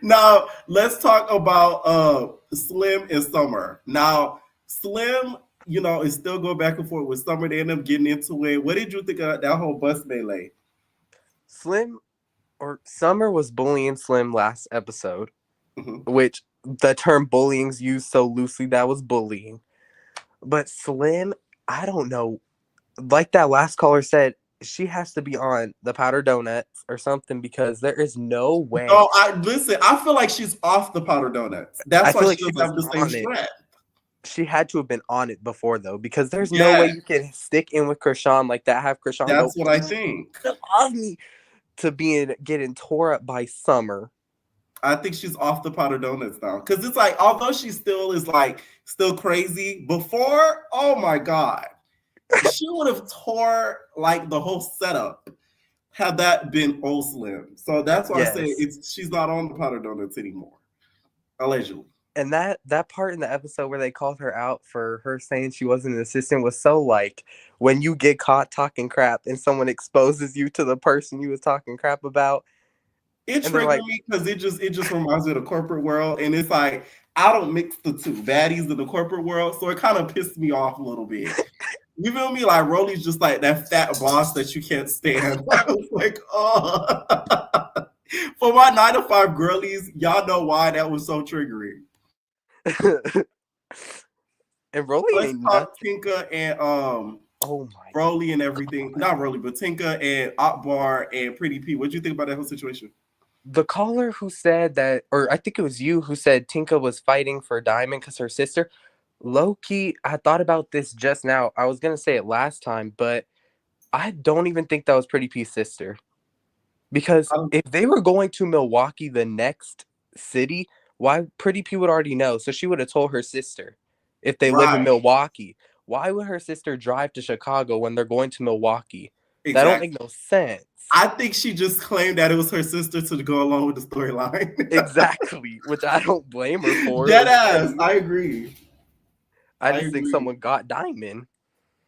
Now, let's talk about Slim and Summer. Now, Slim, is still going back and forth with Summer. They end up getting into it. What did you think of that whole bus melee? Summer was bullying Slim last episode, which the term bullying's used so loosely, that was bullying. But Slim, I don't know. Like that last caller said, she has to be on the powder donuts or something because there is no way. Oh, I feel like she's off the powder donuts. That's why she doesn't have the same strength. She had to have been on it before, though, because there's no way you can stick in with Krishan like that, have Krishan That's what I think. Love me to getting tore up by Summer. I think she's off the powder donuts now. Because it's like, although she still crazy, before, oh my God. She would have tore like the whole setup had that been old Slim. So that's why I say she's not on the powder donuts anymore. Allegedly. And that part in the episode where they called her out for her saying she wasn't an assistant was so like when you get caught talking crap and someone exposes you to the person you was talking crap about. It triggered me because it just reminds me of the corporate world. And it's like, I don't mix the two, baddies in the corporate world. So it kind of pissed me off a little bit. You feel me? Like Rolly's just like that fat boss that you can't stand. I was like, oh. For my 9 to 5 girlies, y'all know why that was so triggering. And Rolly ain't talk Tinka and Rolly and everything. Not Rolly, but Tinka and Akbar and Pretty P. What do you think about that whole situation? The caller who said that, or I think it was you who said Tinka was fighting for Diamond because her sister. Low-key, I thought about this just now. I was going to say it last time, but I don't even think that was Pretty P's sister. Because if they were going to Milwaukee, the next city, why Pretty P would already know. So she would have told her sister if they live in Milwaukee. Why would her sister drive to Chicago when they're going to Milwaukee? Exactly. That don't make no sense. I think she just claimed that it was her sister to go along with the storyline. Exactly, which I don't blame her for. Dead ass, I agree. I just think someone got Diamond.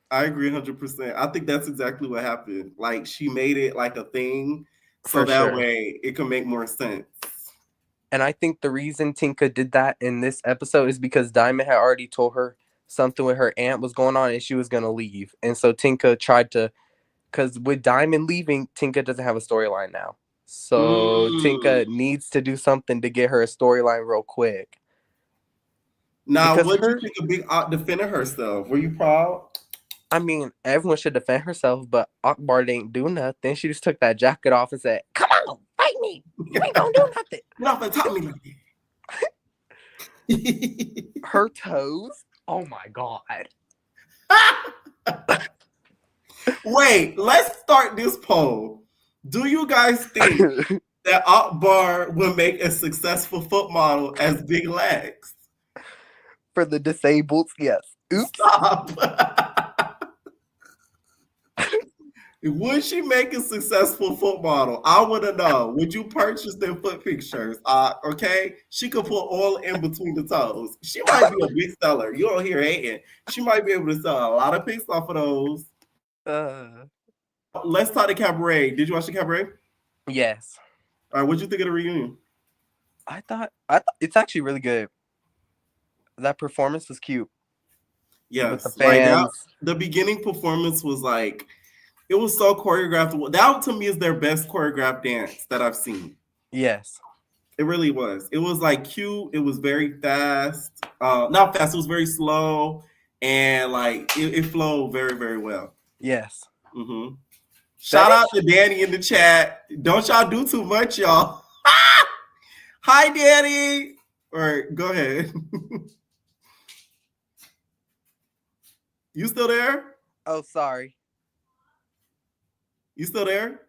I agree 100%. I think that's exactly what happened. Like, she made it like a thing so that way it can make more sense. And I think the reason Tinka did that in this episode is because Diamond had already told her something with her aunt was going on and she was gonna leave. And so Tinka tried to, because with Diamond leaving, Tinka doesn't have a storyline now. So Tinka needs to do something to get her a storyline real quick. Now, Because what do you think of Big Aunt defending herself? Were you proud? I mean, everyone should defend herself, but Akbar didn't do nothing. She just took that jacket off and said, "Come on, fight me. You ain't gonna do nothing." You're not gonna talk me like that. Her toes. Oh my god. Wait, let's start this poll. Do you guys think that Akbar will make a successful foot model as Big Legs? For the disabled, yes. Oops. Stop. Would she make a successful foot model? I want to know. Would you purchase their foot pictures? Okay, she could put oil in between the toes. She might be a big seller. You don't hear hating. She might be able to sell a lot of pics off of those. Let's talk to Cabaret. Did you watch the Cabaret? Yes. All right, what'd you think of the reunion? I thought it's actually really good. That performance was cute. Yes, with the fans. Like the beginning performance was like, it was so choreographed. That to me is their best choreographed dance that I've seen. Yes. It really was. It was like cute. It was very fast. Not fast. It was very slow, and like it flowed very, very well. Yes. Mm-hmm. Shout out to Danny in the chat. Don't y'all do too much, y'all. Hi, Danny. All right, go ahead. You still there? Oh, sorry. You still there?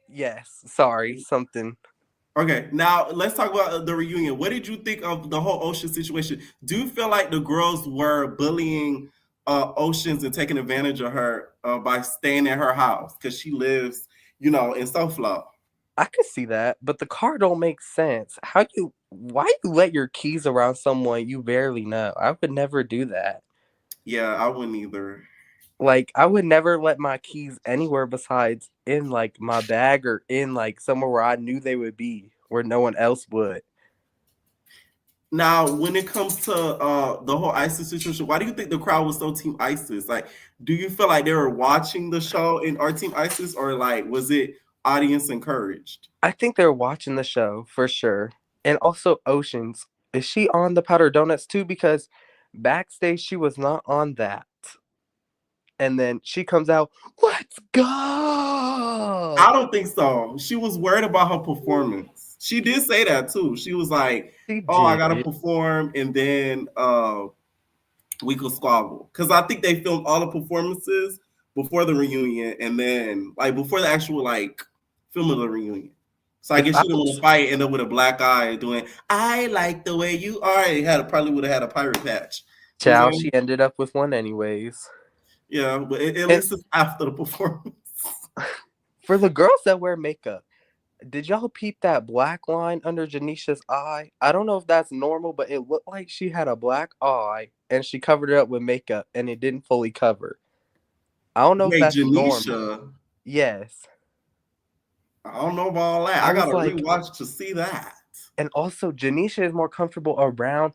Yes. Sorry. Something. Okay, now let's talk about the reunion. What did you think of the whole Ocean situation? Do you feel like the girls were bullying Oceans and taking advantage of her by staying at her house because she lives, in SoFlo? I could see that, but the car don't make sense. Why you let your keys around someone you barely know? I would never do that. Yeah, I wouldn't either. Like, I would never let my keys anywhere besides in, like, my bag or in, like, somewhere where I knew they would be, where no one else would. Now, when it comes to the whole ISIS situation, why do you think the crowd was so Team ISIS? Like, do you feel like they were watching the show and are Team ISIS, or, like, was it audience encouraged? I think they're watching the show, for sure. And also, Oceans. Is she on the Powder Donuts, too? Because backstage, she was not on that. And then she comes out, let's go! I don't think so. She was worried about her performance. She did say that too. She was like, I gotta perform, and then we could squabble. Because I think they filmed all the performances before the reunion, and then like before the actual like film of the reunion. So I guess she didn't want to fight, end up with a black eye doing "I like the way you are." It probably would have had a pirate patch. Child, she ended up with one anyways. Yeah, but at least it's after the performance. For the girls that wear makeup, did y'all peep that black line under Janisha's eye? I don't know if that's normal, but it looked like she had a black eye and she covered it up with makeup and it didn't fully cover. I don't know if that's normal. Yes. I don't know about all that. I gotta rewatch to see that. And also, Janisha is more comfortable around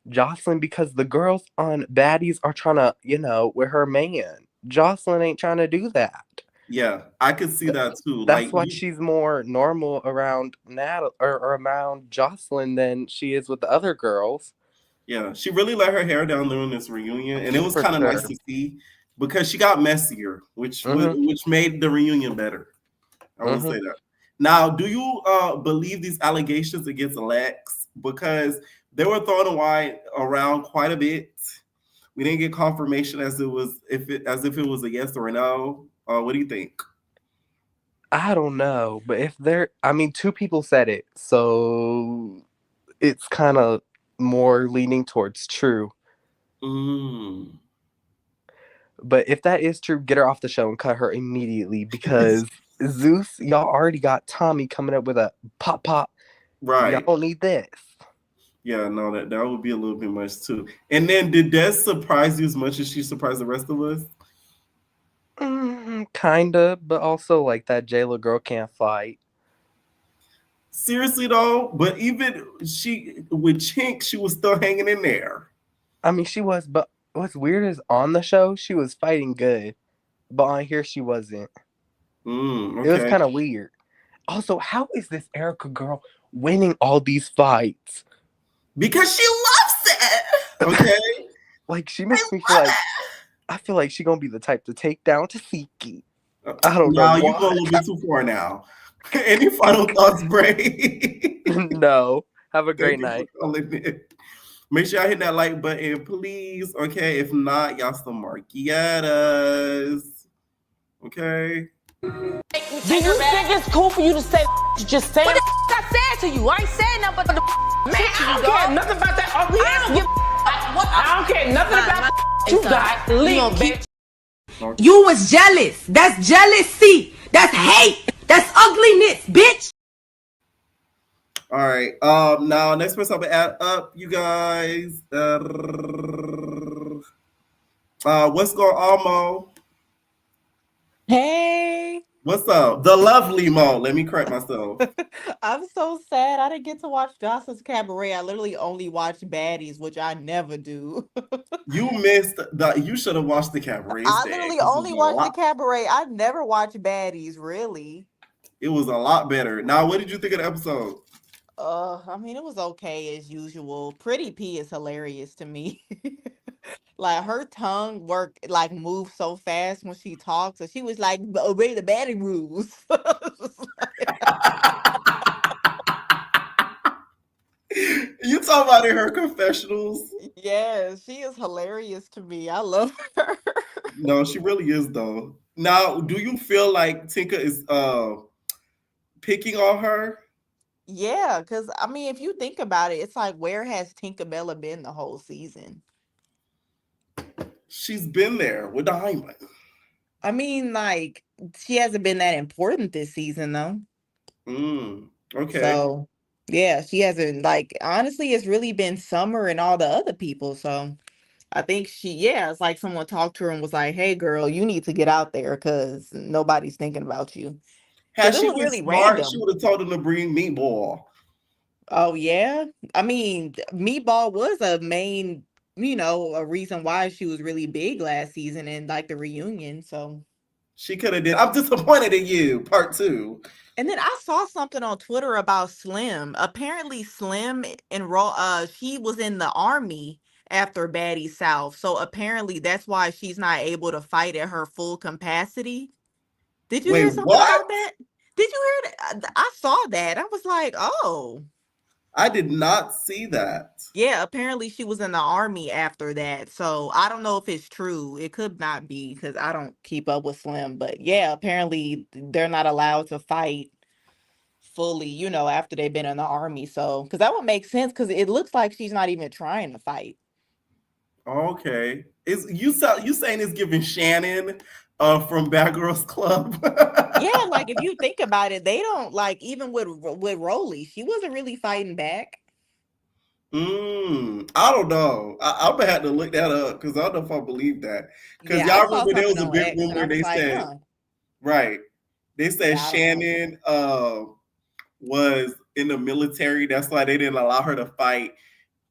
Joseline because the girls on Baddies are trying to, with her man. Joseline ain't trying to do that. Yeah, I could see that too. That's why she's more normal around around Joseline than she is with the other girls. Yeah, she really let her hair down during this reunion, and it was kind of nice to see because she got messier, which made the reunion better. I will say that. Now, do you believe these allegations against Lex? Because they were thrown around quite a bit. We didn't get confirmation as if it was a yes or a no. What do you think? I don't know, but two people said it, so it's kind of more leaning towards true. But if that is true, get her off the show and cut her immediately because Zeus, y'all already got Tommy coming up with a pop. Right. Y'all don't need this. Yeah, no, that would be a little bit much too. And then did Des surprise you as much as she surprised the rest of us? Kinda, but also like that Jayla girl can't fight. Seriously though, but even with Chink, she was still hanging in there. I mean, she was, but what's weird is on the show she was fighting good, but on here she wasn't. It was Okay. kind of weird. Also, how is this Erica girl winning all these fights? Because she loves it. Okay. Like, she makes me feel like, I feel like she gonna be the type to take down Tasiki. I don't know Now you why. go a little bit too far now. Any final thoughts, Bray? No. Have a great Thank you night. for calling in. Make sure y'all hit that like button, please. Okay. If not, y'all some marquietas. Okay. Do you think it's cool for you to say just say what the I said to you? I ain't said nothing but the man, I don't care nothing about that ugly ass. I don't care nothing about you got. Leave, bitch. You was jealous. That's jealousy. That's hate. That's ugliness, bitch. All right. Now next person I'm gonna add up, you guys. What's going on, Mo? Hey, What's up? The lovely Mo. Let me correct myself. I'm so sad. I didn't get to watch Jocelyn's Cabaret. I literally only watched Baddies, which I never do. You missed the. You should have watched the cabaret I instead. literally This was only a watched the lot. Cabaret. I never watched Baddies, really. It was a lot better. Now, what did you think of the episode? I mean, it was okay as usual. Pretty P is hilarious to me. Like her tongue like moves so fast when she talks, and she was like, obey the baddie rules. You talking about in her confessionals? Yeah, she is hilarious to me. I love her. No, she really is though. Now, do you feel like Tinka is picking on her? Yeah, because I mean, if you think about it, it's like, where has Tinkerbella been the whole season? She's been there with the Hyman. I mean, like, she hasn't been that important this season, though. Okay. So, yeah, she hasn't, like, honestly, it's really been Summer and all the other people. So, I think it's like someone talked to her and was like, hey, girl, you need to get out there because nobody's thinking about you. Had Because it she was been really smart, she random. would have told him to bring meatball. Oh, yeah. I mean, Meatball was a main, a reason why she was really big last season and like the reunion. So She could have did. I'm disappointed in you. Part 2. and then I saw something on Twitter about Slim. Apparently Slim she was in the army after Baddie South. So apparently that's why she's not able to fight at her full capacity. Did you Wait, hear something what? about that? Did you hear that? I saw that. I was like, oh. I did not see that. Yeah, apparently she was in the army after that. So I don't know if it's true. It could not be because I don't keep up with Slim. But yeah, apparently they're not allowed to fight fully, after they've been in the army. So, because that would make sense because it looks like she's not even trying to fight. Okay. Is you saying it's giving Shannon from Bad Girls Club? Yeah, like if you think about it, they don't like, even with Rolly, she wasn't really fighting back. I don't know. I'm gonna have to look that up because I don't know if I believe that. Because Yeah, y'all I saw remember there was something a on big X and I rumor. was They like, said huh. right. They said Yeah, I don't know. Shannon was in the military. That's why they didn't allow her to fight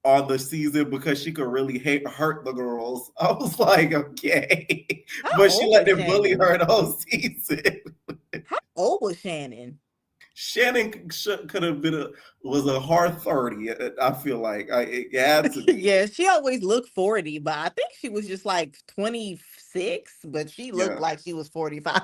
on the season because she could really hurt the girls. I was like, okay, How but she old let was them bully Shannon? her the whole season. How old was Shannon? Shannon could have was a hard 30. I feel like it had to be. Yeah, she always looked 40, but I think she was just like 26, but she looked Yeah. like she was 45.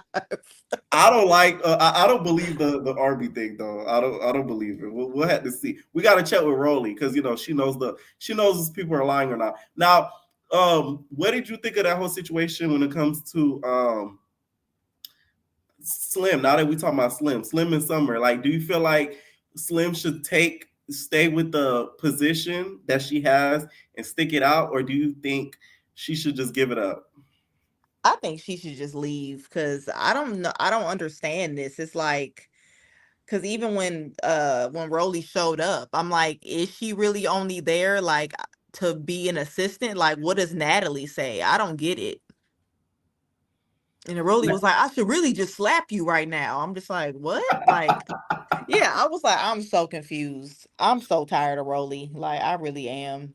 I don't like. I don't believe the Arby thing though. I don't believe it. We'll have to see. We got to check with Rolly because she knows if people are lying or not. Now, what did you think of that whole situation when it comes to Slim? Now that we talking about Slim and Summer, like, do you feel like Slim should stay with the position that she has and stick it out, or do you think she should just give it up? I think she should just leave because I don't know. I don't understand this. It's like, because even when Rolly showed up, I'm like, is she really only there like to be an assistant? Like, what does Natalie say? I don't get it. And Rolly was like, I should really just slap you right now. I'm just like, what? Like, yeah, I was like, I'm so confused. I'm so tired of Rolly. Like, I really am.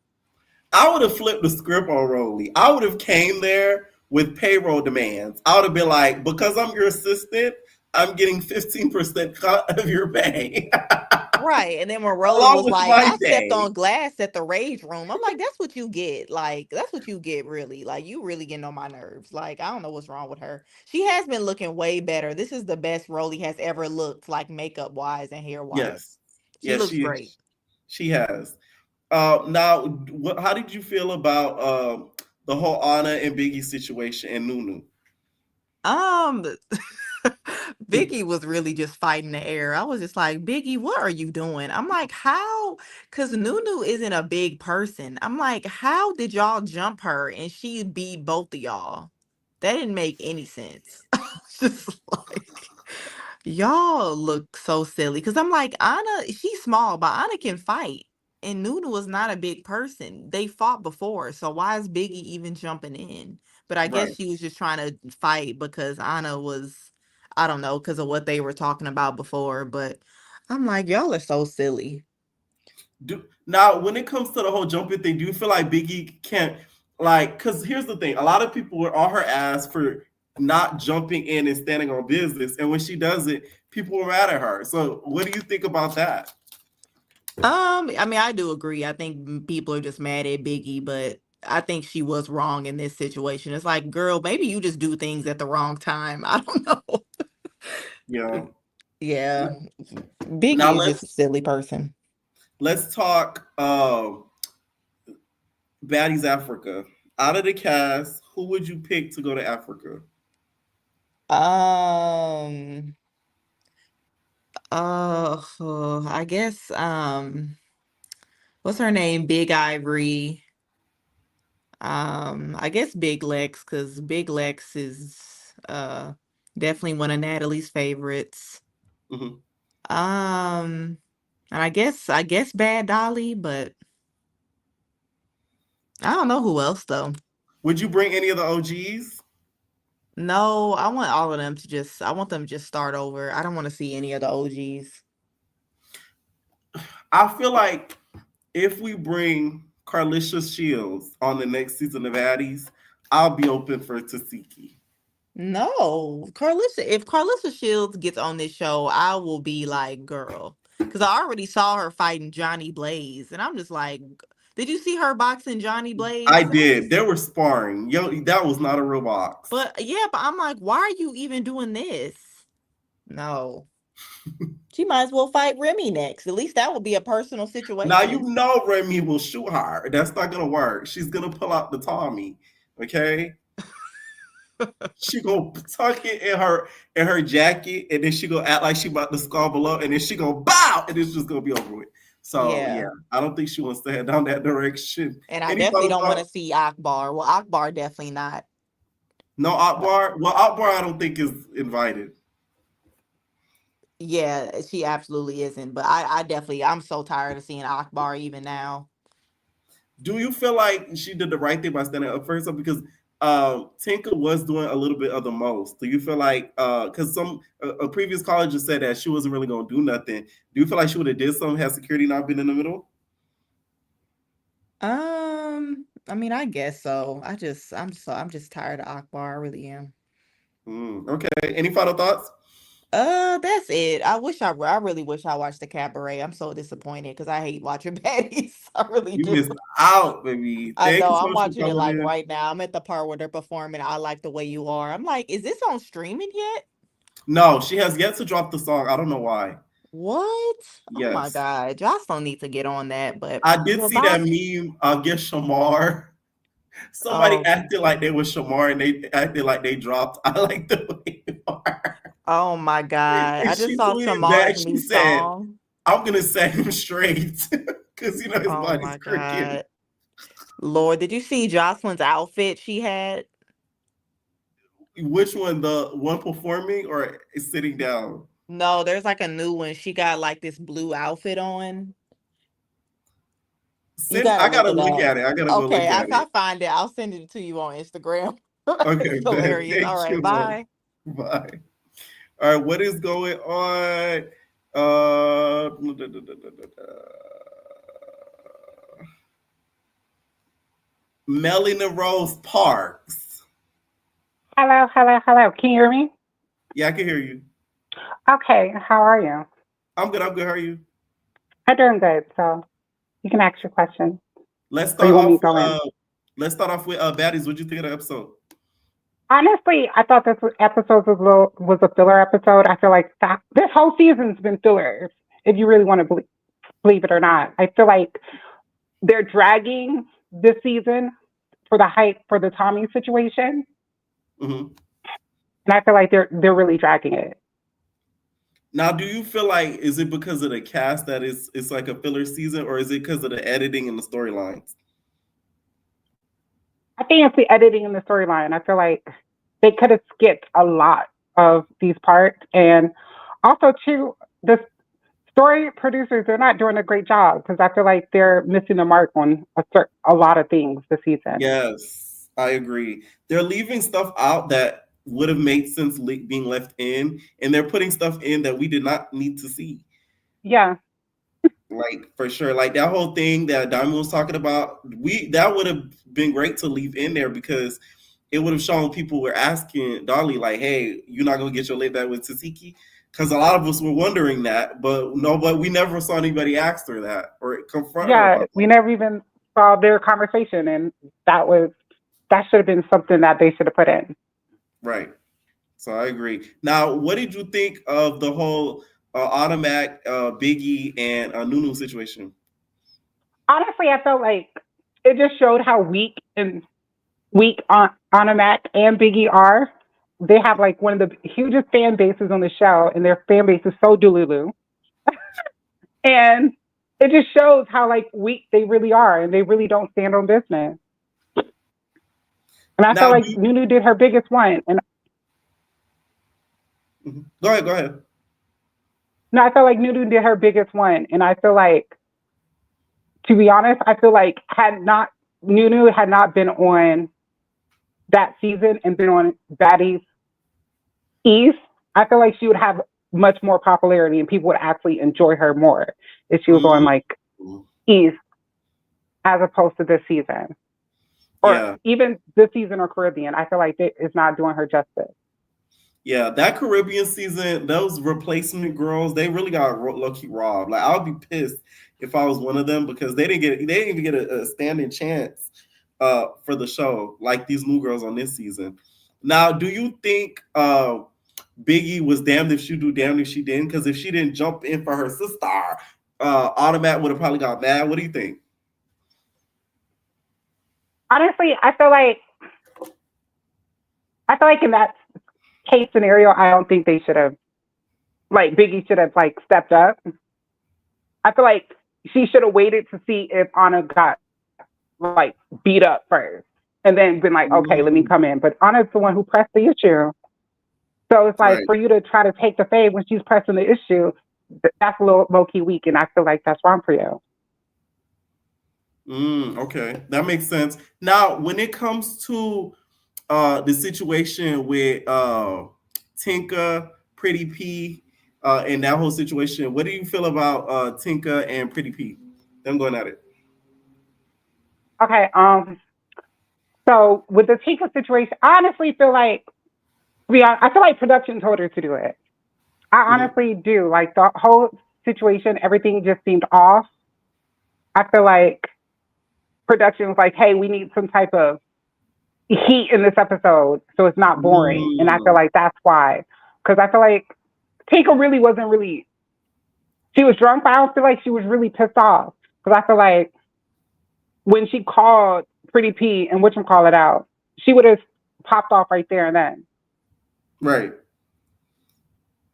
I would have flipped the script on Rolly. I would have came there with payroll demands. I would have been like, because I'm your assistant, I'm getting 15% cut of your pay. Right. And then when Rolly Along was with like, my I stepped day. on glass at the rage room. I'm like, that's what you get. Like, that's what you get, really. Like, you really getting on my nerves. Like, I don't know what's wrong with her. She has been looking way better. This is the best Rolly has ever looked, like makeup wise and hair wise. Yes. She Yes, looks great. she has. Now, how did you feel about the whole Anna and Biggie situation and Nunu? Um, Biggie was really just fighting the air. I was just like, Biggie, what are you doing? I'm like, how? Because Nunu isn't a big person. I'm like, how did y'all jump her and she beat both of y'all? That didn't make any sense. I was just like, y'all look so silly. Because I'm like, Anna, she's small, but Anna can fight. And Nunu is not a big person. They fought before. So why is Biggie even jumping in? But I guess Right. she was just trying to fight because Anna was, I don't know, because of what they were talking about before. But I'm like, y'all are so silly. Now, when it comes to the whole jumping thing, do you feel like Biggie can't, like, because here's the thing, a lot of people were on her ass for not jumping in and standing on business, and when she does it, people were mad at her. So what do you think about that? I mean, I do agree. I think people are just mad at Biggie, but I think she was wrong in this situation. It's like, girl, maybe you just do things at the wrong time. I don't know. Yeah. Yeah, Now Biggie is just a silly person. let's talk Baddies Africa. Out of the cast, who would you pick to go to Africa? I guess what's her name? Big Ivory. I guess Big Lex, because Big Lex is definitely one of Natalie's favorites. Mm-hmm. And I guess Bad Dolly, but I don't know who else though. Would you bring any of the OGs? No, I want all of them to I want them to just start over. I don't want to see any of the OGs. I feel like if we bring Carlisha Shields on the next season of Baddies, I'll be open for Tasiki. No, if Carlissa Shields gets on this show, I will be like, girl. Because I already saw her fighting Johnny Blaze. And I'm just like, did you see her boxing Johnny Blaze? I did. They were sparring. Yo, that was not a real box. But yeah, but I'm like, why are you even doing this? No. She might as well fight Remy next. At least that would be a personal situation. Now you know Remy will shoot her. That's not gonna work. She's gonna pull out the Tommy. Okay. She gonna tuck it in her jacket, and then she gonna act like she about to skull below, and then she gonna bow, and it's just gonna be over with. So yeah, I don't think she wants to head down that direction. And I definitely don't want to see Akbar. Well, Akbar definitely not. No Akbar. Well, Akbar I don't think is invited. Yeah, she absolutely isn't. But I'm so tired of seeing Akbar even now. Do you feel like she did the right thing by standing up for herself? Because Tinka was doing a little bit of the most. Do you feel like because a previous caller just said that she wasn't really gonna do nothing? Do you feel like she would have did something had security not been in the middle? I mean, I guess so. I'm just tired of Akbar. I really am. Okay. Any final thoughts? That's it. I really wish I watched the Cabaret. I'm so disappointed because I hate watching Baddies. I really do. You missed out, baby. I know. I'm watching it like right now. I'm at the part where they're performing I Like the Way You Are. I'm like, is this on streaming yet? No, she has yet to drop the song. I don't know why. What? Yes. Oh my God. Joseline needs to get on that. But I did see that meme. I guess Shamar. Somebody acted like they were Shamar and they acted like they dropped I Like the Way You Are. Oh my God. And I just she saw tweeted Shamar's back, new she said, song. I'm gonna set him straight. Because his body's crooked. God. Lord, did you see Joseline's outfit she had? Which one? The one performing or sitting down? No, there's like a new one. She got like this blue outfit on. I gotta look at it. I gotta go look at if I find it, I'll send it to you on Instagram. Okay, it's hilarious. All right, bye. Bye. All right, what is going on? Melina Rose Parks. Hello. Can you hear me? Yeah, I can hear you. Okay, how are you? I'm good. How are you? I'm doing good, so you can ask your question. Let's Or you start want me off to go in? with Baddies. What'd you think of the episode? Honestly, I thought this episode was a filler episode. I feel like this whole season's been fillers, if you really want to believe it or not. I feel like they're dragging this season for the hype for the Tommy situation, Mm-hmm. and I feel like they're really dragging it. Now, do you feel like is it because of the cast that it's like a filler season, or is it because of the editing and the storylines? I think it's the editing and the storyline. I feel like they could have skipped a lot of these parts, and also too, the story producers, they're not doing a great job because I feel like they're missing the mark on a lot of things this season. Yes, I agree. They're leaving stuff out that would have made sense being left in, and they're putting stuff in that we did not need to see. Yeah. Like for sure, like that whole thing that Diamond was talking about, that would have been great to leave in there because it would have shown people were asking Dolly like, "Hey, you're not gonna get your lay back with Tasiki?" Because a lot of us were wondering that, but we never saw anybody ask her that or confront her about We never even saw their conversation, and that should have been something that they should have put in. Right. So I agree. Now, what did you think of the whole Automac, Biggie, and Nunu situation? Honestly, I felt like it just showed how weak Automac and Biggie are. They have like one of the hugest fan bases on the show, and their fan base is so doolulu. And it just shows how like weak they really are, and they really don't stand on business. And I felt like Nunu did her biggest one, and Go ahead. No, I feel like Nunu did her biggest one, and I feel like, to be honest, I feel like Nunu had not been on that season and been on Baddies East, I feel like she would have much more popularity and people would actually enjoy her more if she was on like East as opposed to this season. Or even this season or Caribbean. I feel like it's not doing her justice. Yeah, that Caribbean season, those replacement girls, they really got low-key robbed. Like I would be pissed if I was one of them because they didn't even get a standing chance for the show like these new girls on this season. Now, do you think Biggie was damned if she do, damned if she didn't? Because if she didn't jump in for her sister, Automat would have probably got mad. What do you think? Honestly, I feel like in that case scenario, I don't think they should have, like, Biggie should have, like, stepped up. I feel like she should have waited to see if Anna got, like, beat up first and then been like, okay, let me come in. But Anna's the one who pressed the issue. So it's like, for you to try to take the fade when she's pressing the issue, that's a little low-key weak, and I feel like that's wrong for you. Okay, that makes sense. Now, when it comes to the situation with Tinka, Pretty P, and that whole situation, what do you feel about Tinka and Pretty P? Them going at it. Okay. So with the Tinka situation, I honestly feel like, I feel like production told her to do it. I honestly do. Like the whole situation, everything just seemed off. I feel like production was like, hey, we need some type of heat in this episode so it's not boring. And I feel like that's why. Because I feel like Tinka really wasn't really, she was drunk, but I don't feel like she was really pissed off. Because I feel like when she called Pretty P and whatchamacallit out, she would have popped off right there and then. Right.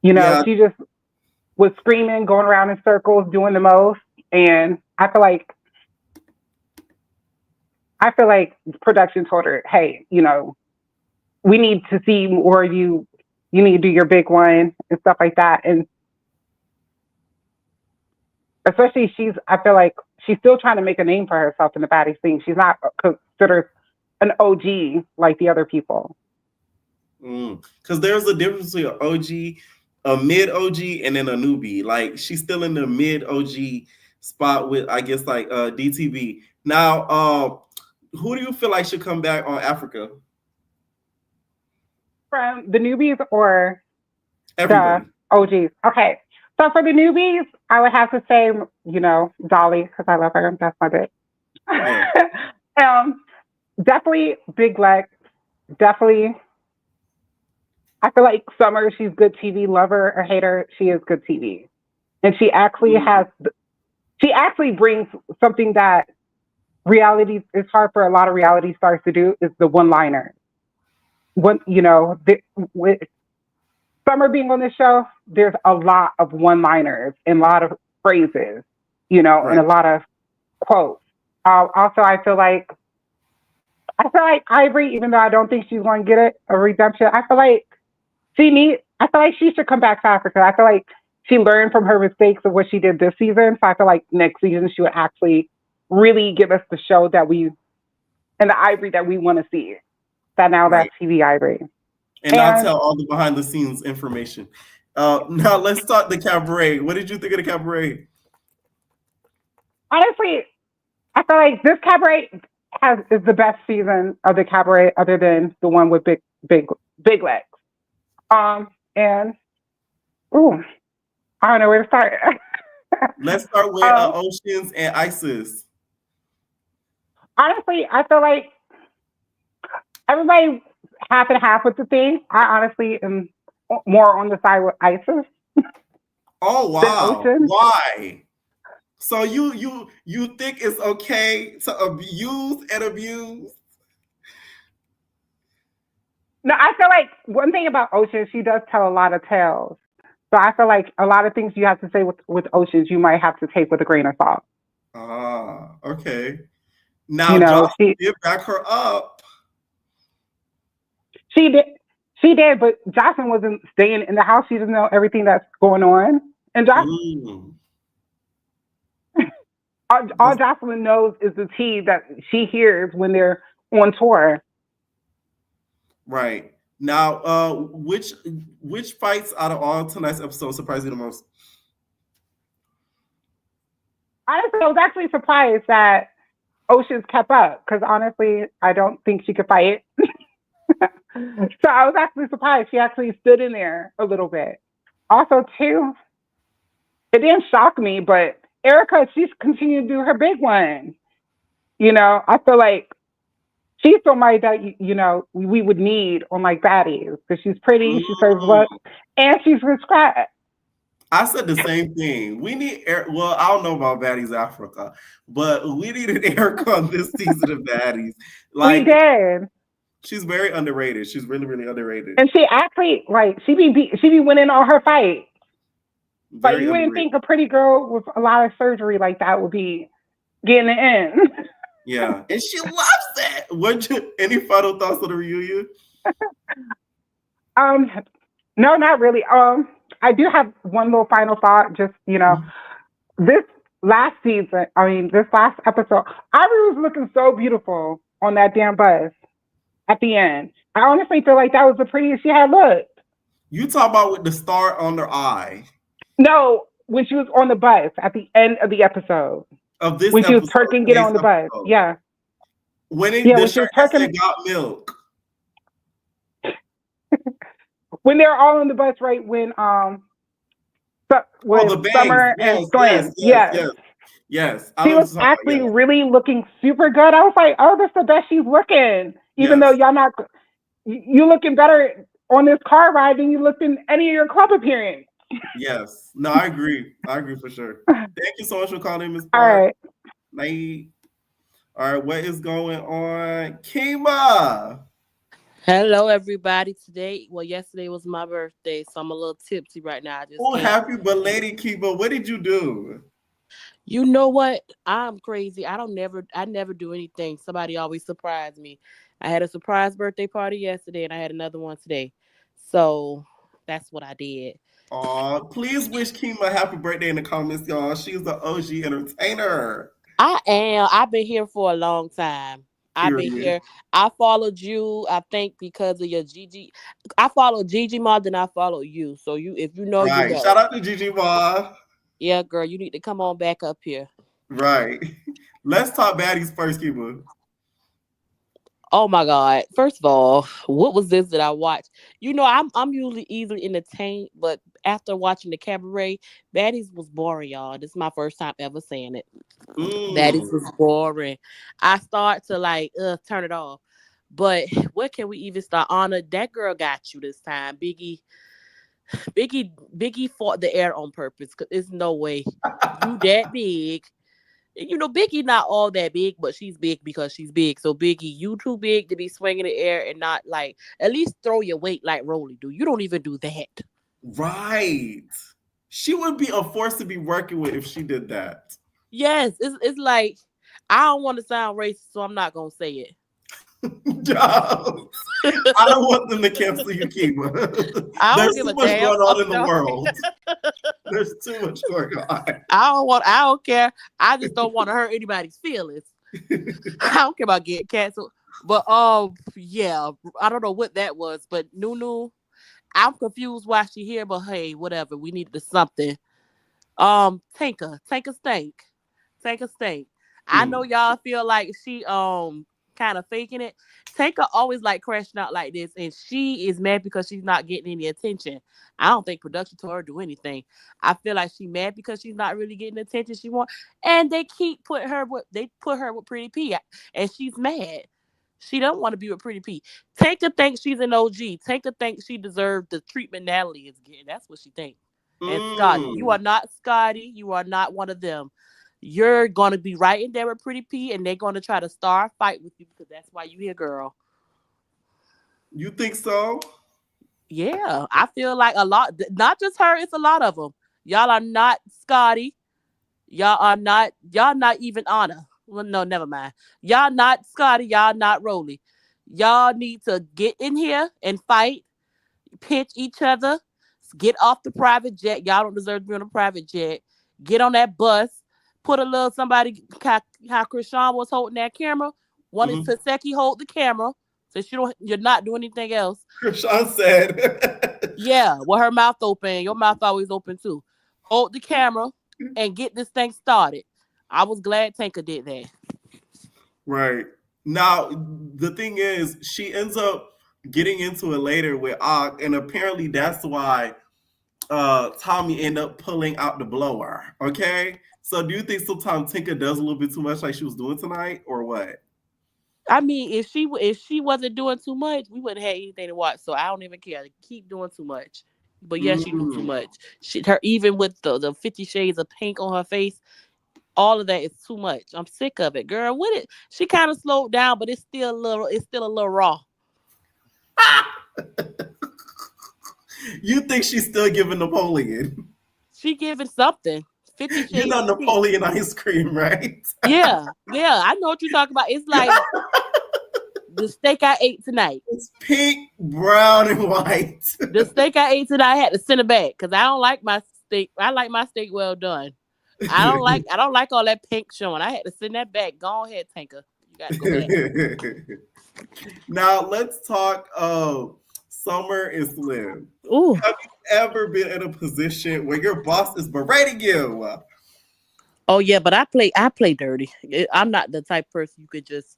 You know, she just was screaming, going around in circles, doing the most. And I feel like production told her, hey, you know, we need to see more of you. You need to do your big one and stuff like that. And especially I feel like she's still trying to make a name for herself in the Baddies thing. She's not considered an OG like the other people. Because there's a difference between an OG, a mid OG, and then a newbie. Like she's still in the mid OG spot with, I guess, like DTV. Now, who do you feel like should come back on Africa? From the newbies or Everybody. the OGs? Okay. So for the newbies, I would have to say, Dolly, because I love her. That's my bitch. Yeah. Definitely Big Lex. Definitely. I feel like Summer, she's good TV. Lover or hater, she is good TV. And she actually brings something that reality is hard for a lot of reality stars to do, is the one-liner. With Summer being on this show, there's a lot of one-liners and a lot of phrases, and a lot of quotes. Also, I feel like Ivory, even though I don't think she's going to get a redemption, I feel like she should come back to Africa. I feel like she learned from her mistakes of what she did this season. So I feel like next season she would actually really give us the show and the Ivory that we want to see. That's TV Ivory. And not tell all the behind the scenes information. Now let's talk the Cabaret. What did you think of the Cabaret? Honestly, I feel like this Cabaret is the best season of the Cabaret, other than the one with Big Legs. And I don't know where to start. Let's start with Oceans and Isis. Honestly, I feel like everybody half and half with the thing. I honestly am more on the side with Isis. Oh wow! Why? So you think it's okay to abuse and abuse? No, I feel like one thing about Ocean, she does tell a lot of tales. So I feel like a lot of things you have to say with Oceans, you might have to take with a grain of salt. Ah, okay. Now, Joseline did back her up. She did, but Joseline wasn't staying in the house. She doesn't know everything that's going on. And all Joseline knows is the tea that she hears when they're on tour. Right. Now, which fights out of all tonight's episode surprised you the most? Honestly, I was actually surprised that Oceans kept up, because honestly, I don't think she could fight. So I was actually surprised she actually stood in there a little bit. Also, too, it didn't shock me, but Erica, she's continued to do her big one. I feel like she's somebody that we would need on like Baddies, because she's pretty, she serves looks, and she's with scratch. I said the same thing. We need well, I don't know about Baddies Africa, but we needed Erica on this season of Baddies. We did. She's very underrated. She's really, really underrated. And she actually she be winning all her fights. But you wouldn't think a pretty girl with a lot of surgery like that would be getting it in. Yeah, and she loves it. Any final thoughts on the reunion? No, not really. I do have one little final thought. Just this last season, this last episode, Ivory was looking so beautiful on that damn bus at the end. I honestly feel like that was the prettiest she had looked. You talk about with the star on her eye. No, when she was on the bus at the end of the episode. Of this when episode, she was twerking, get on the bus. Yeah. When she was twerking, got milk. When they're all on the bus, right? When Summer and Slim. Yes. She was actually really looking super good. I was like, oh, this is the best she's looking. Even though you looking better on this car ride than you looked in any of your club appearance. Yes. No, I agree. I agree for sure. Thank you so much for calling, Ms. All right. Night. All right, what is going on? Kima. Hello, everybody. Yesterday was my birthday, so I'm a little tipsy right now. Happy belated, Kima. What did you do? You know what? I'm crazy. I never do anything. Somebody always surprise me. I had a surprise birthday party yesterday, and I had another one today. So that's what I did. Please wish Kima a happy birthday in the comments, y'all. She's the OG entertainer. I am. I've been here for a long time. I've been here. I followed you, I think, because of your Gigi. I followed Gigi more than I followed you. So if you know, right. You know. Shout out to Gigi Ma. Yeah, girl, you need to come on back up here. Right. Let's talk Baddies first, Kima. Oh my God. First of all, what was this that I watched? I'm usually easily entertained, but after watching the Cabaret, Baddies was boring, y'all. This is my first time ever saying it. Baddies was boring. I start to turn it off. But what can we even start? Honor, that girl got you this time. Biggie fought the air on purpose. Cause there's no way you that big. Biggie not all that big, but she's big because she's big. So Biggie, you too big to be swinging the air and not at least throw your weight like Rolly do. You don't even do that. Right. She would be a force to be working with if she did that. Yes, it's like I don't want to sound racist, so I'm not gonna say it. No. I don't want them to cancel you, Kima. I don't There's give too a much damn. going on in the world. There's too much going on. I don't care. I just don't want to hurt anybody's feelings. I don't care about getting canceled. But yeah, I don't know what that was, but Nunu, I'm confused why she here, but hey, whatever. We needed to something. Tanker stink. Tanker stink. I know y'all feel like she kind of faking it. Tanker always like crashing out like this, and she is mad because she's not getting any attention. I don't think production told her to do anything. I feel like she's mad because she's not really getting the attention she wants, and they keep put her with Pretty P, and she's mad. She don't want to be with Pretty P. Tanker thinks she's an OG. Tanker thinks she deserved the treatment Natalie is getting. That's what she thinks. And Scotty, you are not Scotty. You are not one of them. You're going to be right in there with Pretty P, and they're going to try to start a fight with you because that's why you here, girl. You think so? Yeah, I feel like a lot, not just her, it's a lot of them. Y'all are not Scotty. Y'all not even Anna. Well, no, never mind. Y'all not Scotty. Y'all not Rolly. Y'all need to get in here and fight, pinch each other, get off the private jet. Y'all don't deserve to be on a private jet. Get on that bus. Put a little somebody, how Krishan was holding that camera. One is Taseki hold the camera. Since you're not doing anything else. Krishan said. Yeah, with her mouth open. Your mouth always open too. Hold the camera and get this thing started. I was glad Tanker did that. Right. Now, the thing is, she ends up getting into it later with Ak, and apparently that's why Tommy ended up pulling out the blower. Okay? So do you think sometimes Tinker does a little bit too much like she was doing tonight, or what? I mean, if she wasn't doing too much, we wouldn't have anything to watch. So I don't even care. Keep doing too much. But yeah, she do too much. Her even with the 50 Shades of Pink on her face, all of that is too much. I'm sick of it, girl. With it, she kind of slowed down, but it's still a little raw. You think she's still giving Napoleon? She giving something. 50 Shades. You know Napoleon ice cream, right? Yeah. I know what you're talking about. It's like the steak I ate tonight. It's pink, brown, and white. The steak I ate tonight, I had to send it back because I don't like my steak. I like my steak well done. I don't like all that pink showing. I had to send that back. Go ahead, Tanker. You got to go back. Now let's talk Summer and Slim. Ooh. Have you ever been in a position where your boss is berating you? Oh yeah, but I play dirty. I'm not the type of person you could just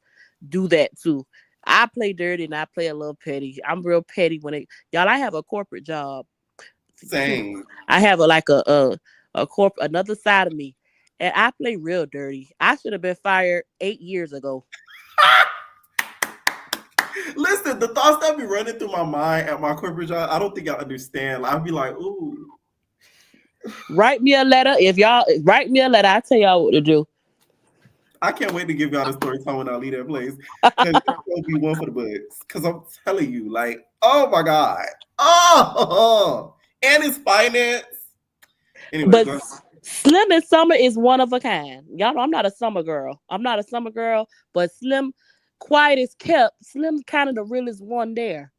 do that to. I play dirty and I play a little petty. I'm real petty when y'all. I have a corporate job. Same. I have another side of me, and I play real dirty. I should have been fired 8 years ago. Listen, the thoughts that be running through my mind at my corporate job, I don't think y'all understand. I'd be like, ooh. Write me a letter. If y'all write me a letter, I'll tell y'all what to do. I can't wait to give y'all the story time when I leave that place. Because it's going to be one for the books. Because I'm telling you, like, oh my God. Oh, and it's finance. Anyway, but Slim and Summer is one of a kind. Y'all know I'm not a summer girl. But Slim, quiet as kept. Slim's kind of the realest one there.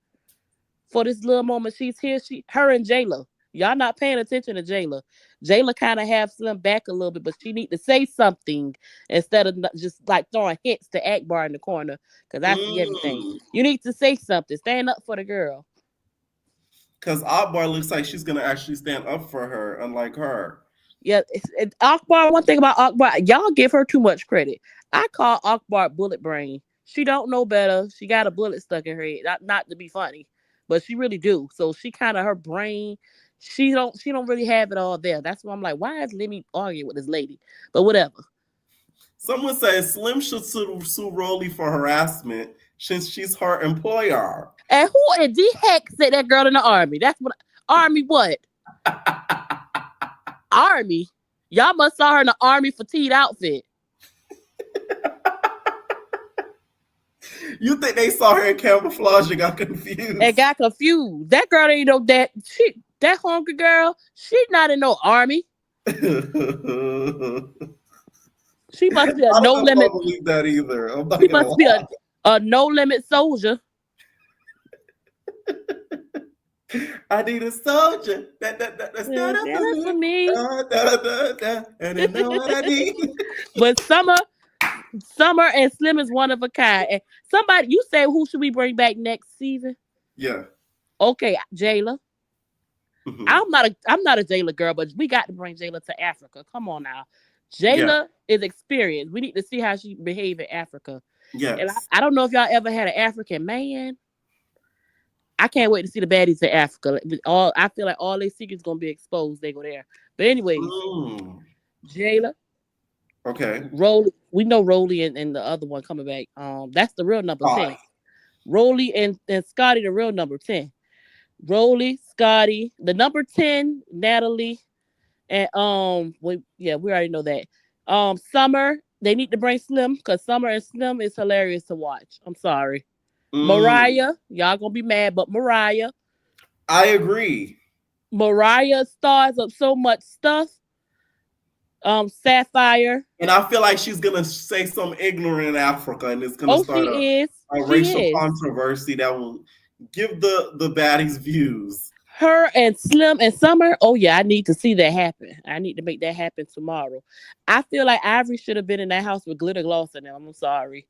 For this little moment she's here, her and Jayla. Y'all not paying attention to Jayla. Jayla kind of have Slim back a little bit, but she need to say something instead of just like throwing hints to Akbar in the corner. Because I see everything. You need to say something. Stand up for the girl. Because Akbar looks like she's going to actually stand up for her, unlike her. Yeah, Akbar, one thing about Akbar, y'all give her too much credit. I call Akbar bullet brain. She don't know better. She got a bullet stuck in her head. Not to be funny, but she really do. So she kind of her brain. She don't really have it all there. That's why I'm like, why is Lemmy arguing with this lady? But whatever. Someone says Slim should sue Rolly for harassment since she's her employer. And who in the heck said that girl in the army? That's what army what? Army? Y'all must saw her in the army fatigued outfit. You think they saw her in camouflage and got confused? That girl ain't know that. That hungry girl, she's not in no army. She must be a no limit. I don't believe that either. She must be a no limit soldier. I need a soldier. That's not up for me. And I know what I need. But Summer and Slim is one of a kind. And somebody, you say who should we bring back next season? Yeah. Okay, Jayla. Mm-hmm. I'm not a Jayla girl, but we got to bring Jayla to Africa. Come on now. Jayla is experienced. We need to see how she behave in Africa. Yes. And I don't know if y'all ever had an African man. I can't wait to see the baddies in Africa. I feel like all their secrets gonna be exposed. They go there. But anyways, Jayla. Okay. Rolly. We know Rolly and the other one coming back. That's the real number 10. Rolly and Scotty, the real number 10. Rolly, Scotty, the number 10, Natalie, and we already know that. Summer, they need to bring Slim because Summer and Slim is hilarious to watch. I'm sorry. Mariah, y'all gonna be mad, but Mariah. I agree. Mariah stars up so much stuff. Sapphire. And I feel like she's gonna say some ignorant in Africa, and it's gonna start a racial controversy that will give the baddies views. Her and Slim and Summer. Oh yeah, I need to see that happen. I need to make that happen tomorrow. I feel like Ivory should have been in that house with glitter gloss in them. I'm sorry.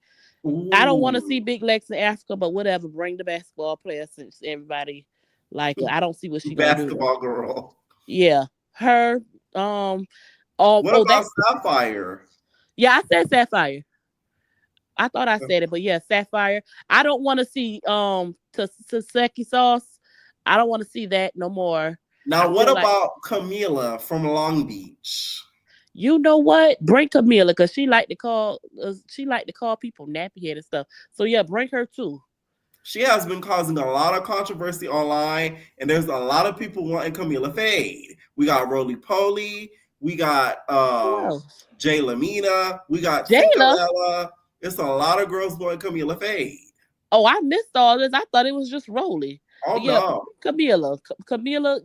Ooh. I don't want to see Big Lex in Africa, but whatever. Bring the basketball player since everybody like her. I don't see what she gonna do. Basketball girl. Yeah, her. What about Sapphire? Yeah, I said Sapphire. I thought I said it, but yeah, Sapphire. I don't want to see Taseki Sauce. I don't want to see that no more. Now, what about Camila from Long Beach? You know what? Bring Camila because she like to call people nappy head and stuff. So yeah, bring her too. She has been causing a lot of controversy online, and there's a lot of people wanting Camila fade. We got Roly Poly, we got Jay Lamina, we got Jayla. It's a lot of girls wanting Camila fade. Oh, I missed all this. I thought it was just Roly. Oh yeah, no, Camila.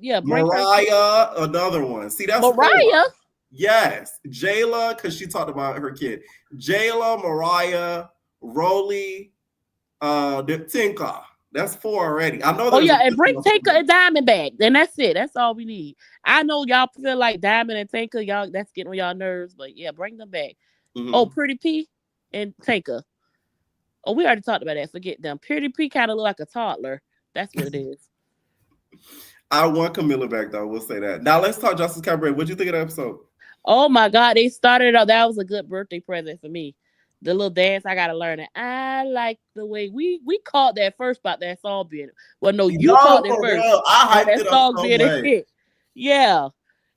Yeah, bring Mariah, another one. See, that's Mariah. 4. Yes, Jayla, because she talked about her kid. Jayla, Mariah, Roly, Tinka. That's 4 already. I know. Oh yeah, and bring Tinka and Diamond back. Then that's it. That's all we need. I know y'all feel like Diamond and Tinka, y'all that's getting on y'all nerves, but yeah, bring them back. Mm-hmm. Oh, Pretty P and Tinka. Oh, we already talked about that. Forget them. Pretty P kind of look like a toddler. That's what it is. I want Camila back though. We'll say that. Now let's talk Justice Cabaret. What'd you think of the episode? Oh my God, they started out. That was a good birthday present for me. The little dance, I gotta learn it. I like the way we called that first about that song being. Well, no, you called it first. I hyped it up so being a hit. Yeah,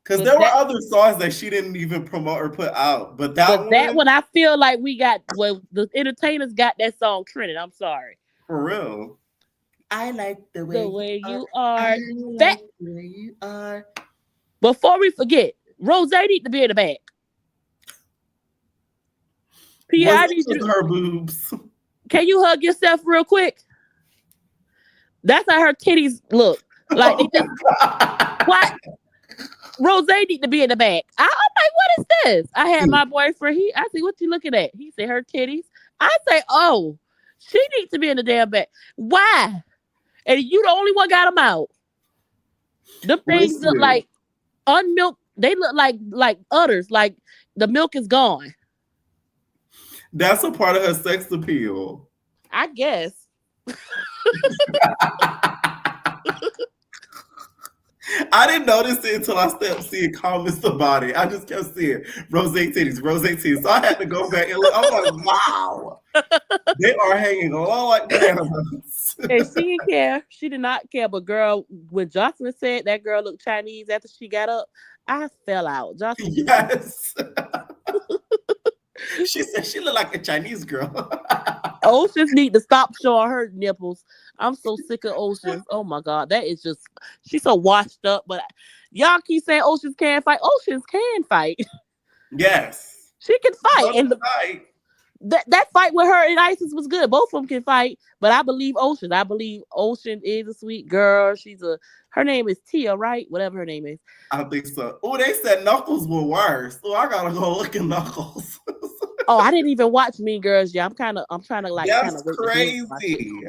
because there were other songs that she didn't even promote or put out, but that one I feel like we got. Well, the entertainers got that song trending. I'm sorry. For real. I like the way you are. The way you are. Before we forget, Rose need to be in the back. Pia, I need you. Her boobs. Can you hug yourself real quick? That's how her titties look. Like they just what? Rose need to be in the back. I'm like, what is this? I had my boyfriend. I said, what you looking at? He said, her titties. I say, oh, she needs to be in the damn back. Why? And you the only one got them out. Them things look like unmilked. They look like udders. Like the milk is gone. That's a part of her sex appeal. I guess. I didn't notice it until I started seeing comments about it. I just kept seeing rose titties. So I had to go back and look. I'm like, wow. They are hanging on like bananas. And she didn't care. She did not care. But girl, when Joseline said that girl looked Chinese after she got up, I fell out. Joseline, Yes. She said she looked like a Chinese girl. Oceans need to stop showing her nipples. I'm so sick of Oceans. Oh my God. That is just, she's so washed up. But y'all keep saying Oceans can't fight. Oceans can fight. Yes. She can fight. She And fight. that fight with her and Isis was good. Both of them can fight. But I believe Ocean. I believe Ocean is a sweet girl. Her name is Tia, right? Whatever her name is. I think so. Oh, they said Knuckles were worse. Oh, I gotta go look at Knuckles. Oh, I didn't even watch Mean Girls. Yeah, I'm trying to like That's wait crazy.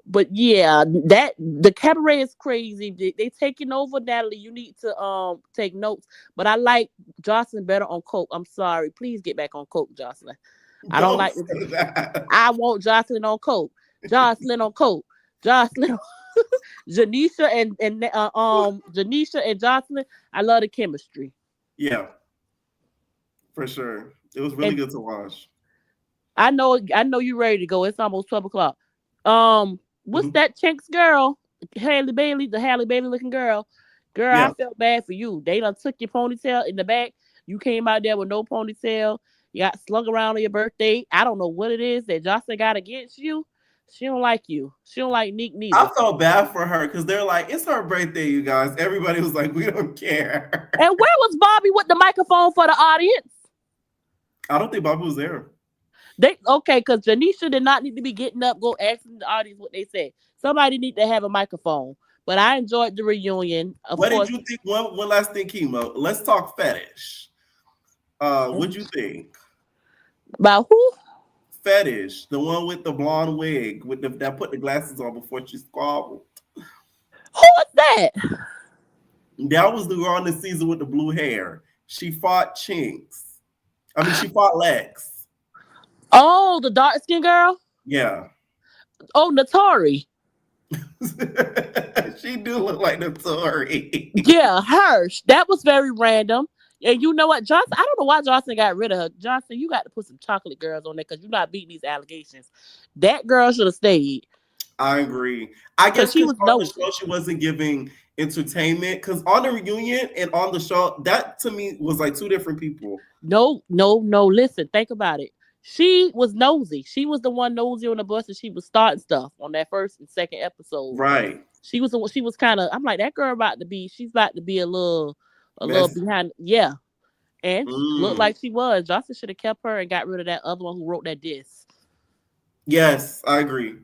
But yeah, the Cabaret is crazy. They taking over, Natalie. You need to take notes. But I like Joseline better on coke. I'm sorry. Please get back on coke, Joseline. I don't like that. I want Joseline on coke. Joseline on coke. Joseline. Janisha and Janisha and Joseline. I love the chemistry. Yeah, for sure. It was really good to watch. I know you're ready to go. It's almost 12 o'clock. What's that Chinks girl? Halle Bailey, the Halle Bailey looking girl. Girl, yeah. I felt bad for you. They done took your ponytail in the back. You came out there with no ponytail. You got slung around on your birthday. I don't know what it is that Jocelyn got against you. She don't like you. She don't like Nick neither. I felt bad for her because they're like, it's her birthday, you guys. Everybody was like, we don't care. And where was Bobby with the microphone for the audience? I don't think Bobby was there. Because Janisha did not need to be getting up, go asking the audience what they said. Somebody need to have a microphone. But I enjoyed the reunion. What did you think? One last thing, Chemo. Let's talk fetish. What'd you think? About who? Fetish, the one with the blonde wig, that put the glasses on before she squabbled. Who is that? That was the girl on the season with the blue hair. She fought Chinks. She fought Lex. Oh, the dark skinned girl? Yeah. Oh, Naturi. She do look like Naturi. Yeah, her. That was very random. And you know what, Johnson? I don't know why Johnson got rid of her. Johnson, you got to put some chocolate girls on there because you're not beating these allegations. That girl should have stayed. I agree. I guess she was on the show she wasn't giving entertainment because on the reunion and on the show, that to me was like two different people. No. Listen, think about it. She was nosy. She was the one nosy on the bus, and she was starting stuff on that first and second episode. Right. She was kind of. I'm like, that girl she's about to be a little behind. Yeah, and looked like she was. Johnson should have kept her and got rid of that other one who wrote that diss. Yes, I agree.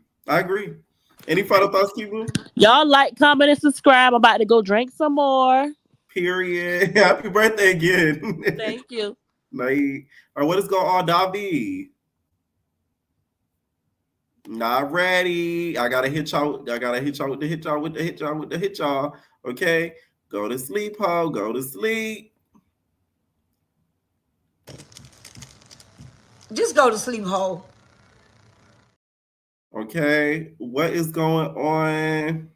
Any final thoughts, people? Y'all like, comment, and subscribe. I'm about to go drink some more. Period. Happy birthday again. Thank you. Night. Or what is going on, Davi? Not ready. I gotta hit y'all with the hit y'all. Okay. Go to sleep, ho. Go to sleep. Just go to sleep, ho. Okay. What is going on?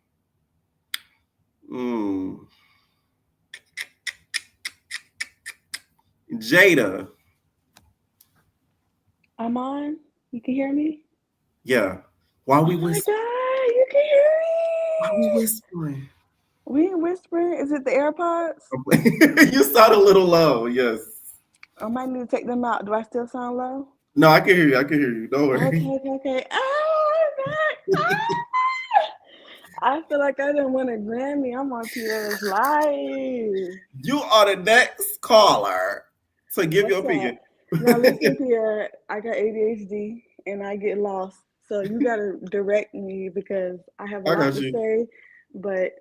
Jada. I'm on. You can hear me? Yeah. Why we whispering? Oh my God, you can hear me? Why we whispering? We ain't whispering. Is it the AirPods? You sound a little low, yes. I might need to take them out. Do I still sound low? No, I can hear you. Don't worry. Okay. Oh, my. I feel like I didn't win a Grammy. I'm on Pierre's live. You are the next caller to give your opinion. Now listen, Pierre, I got ADHD and I get lost. So you gotta direct me because I have a lot to say, but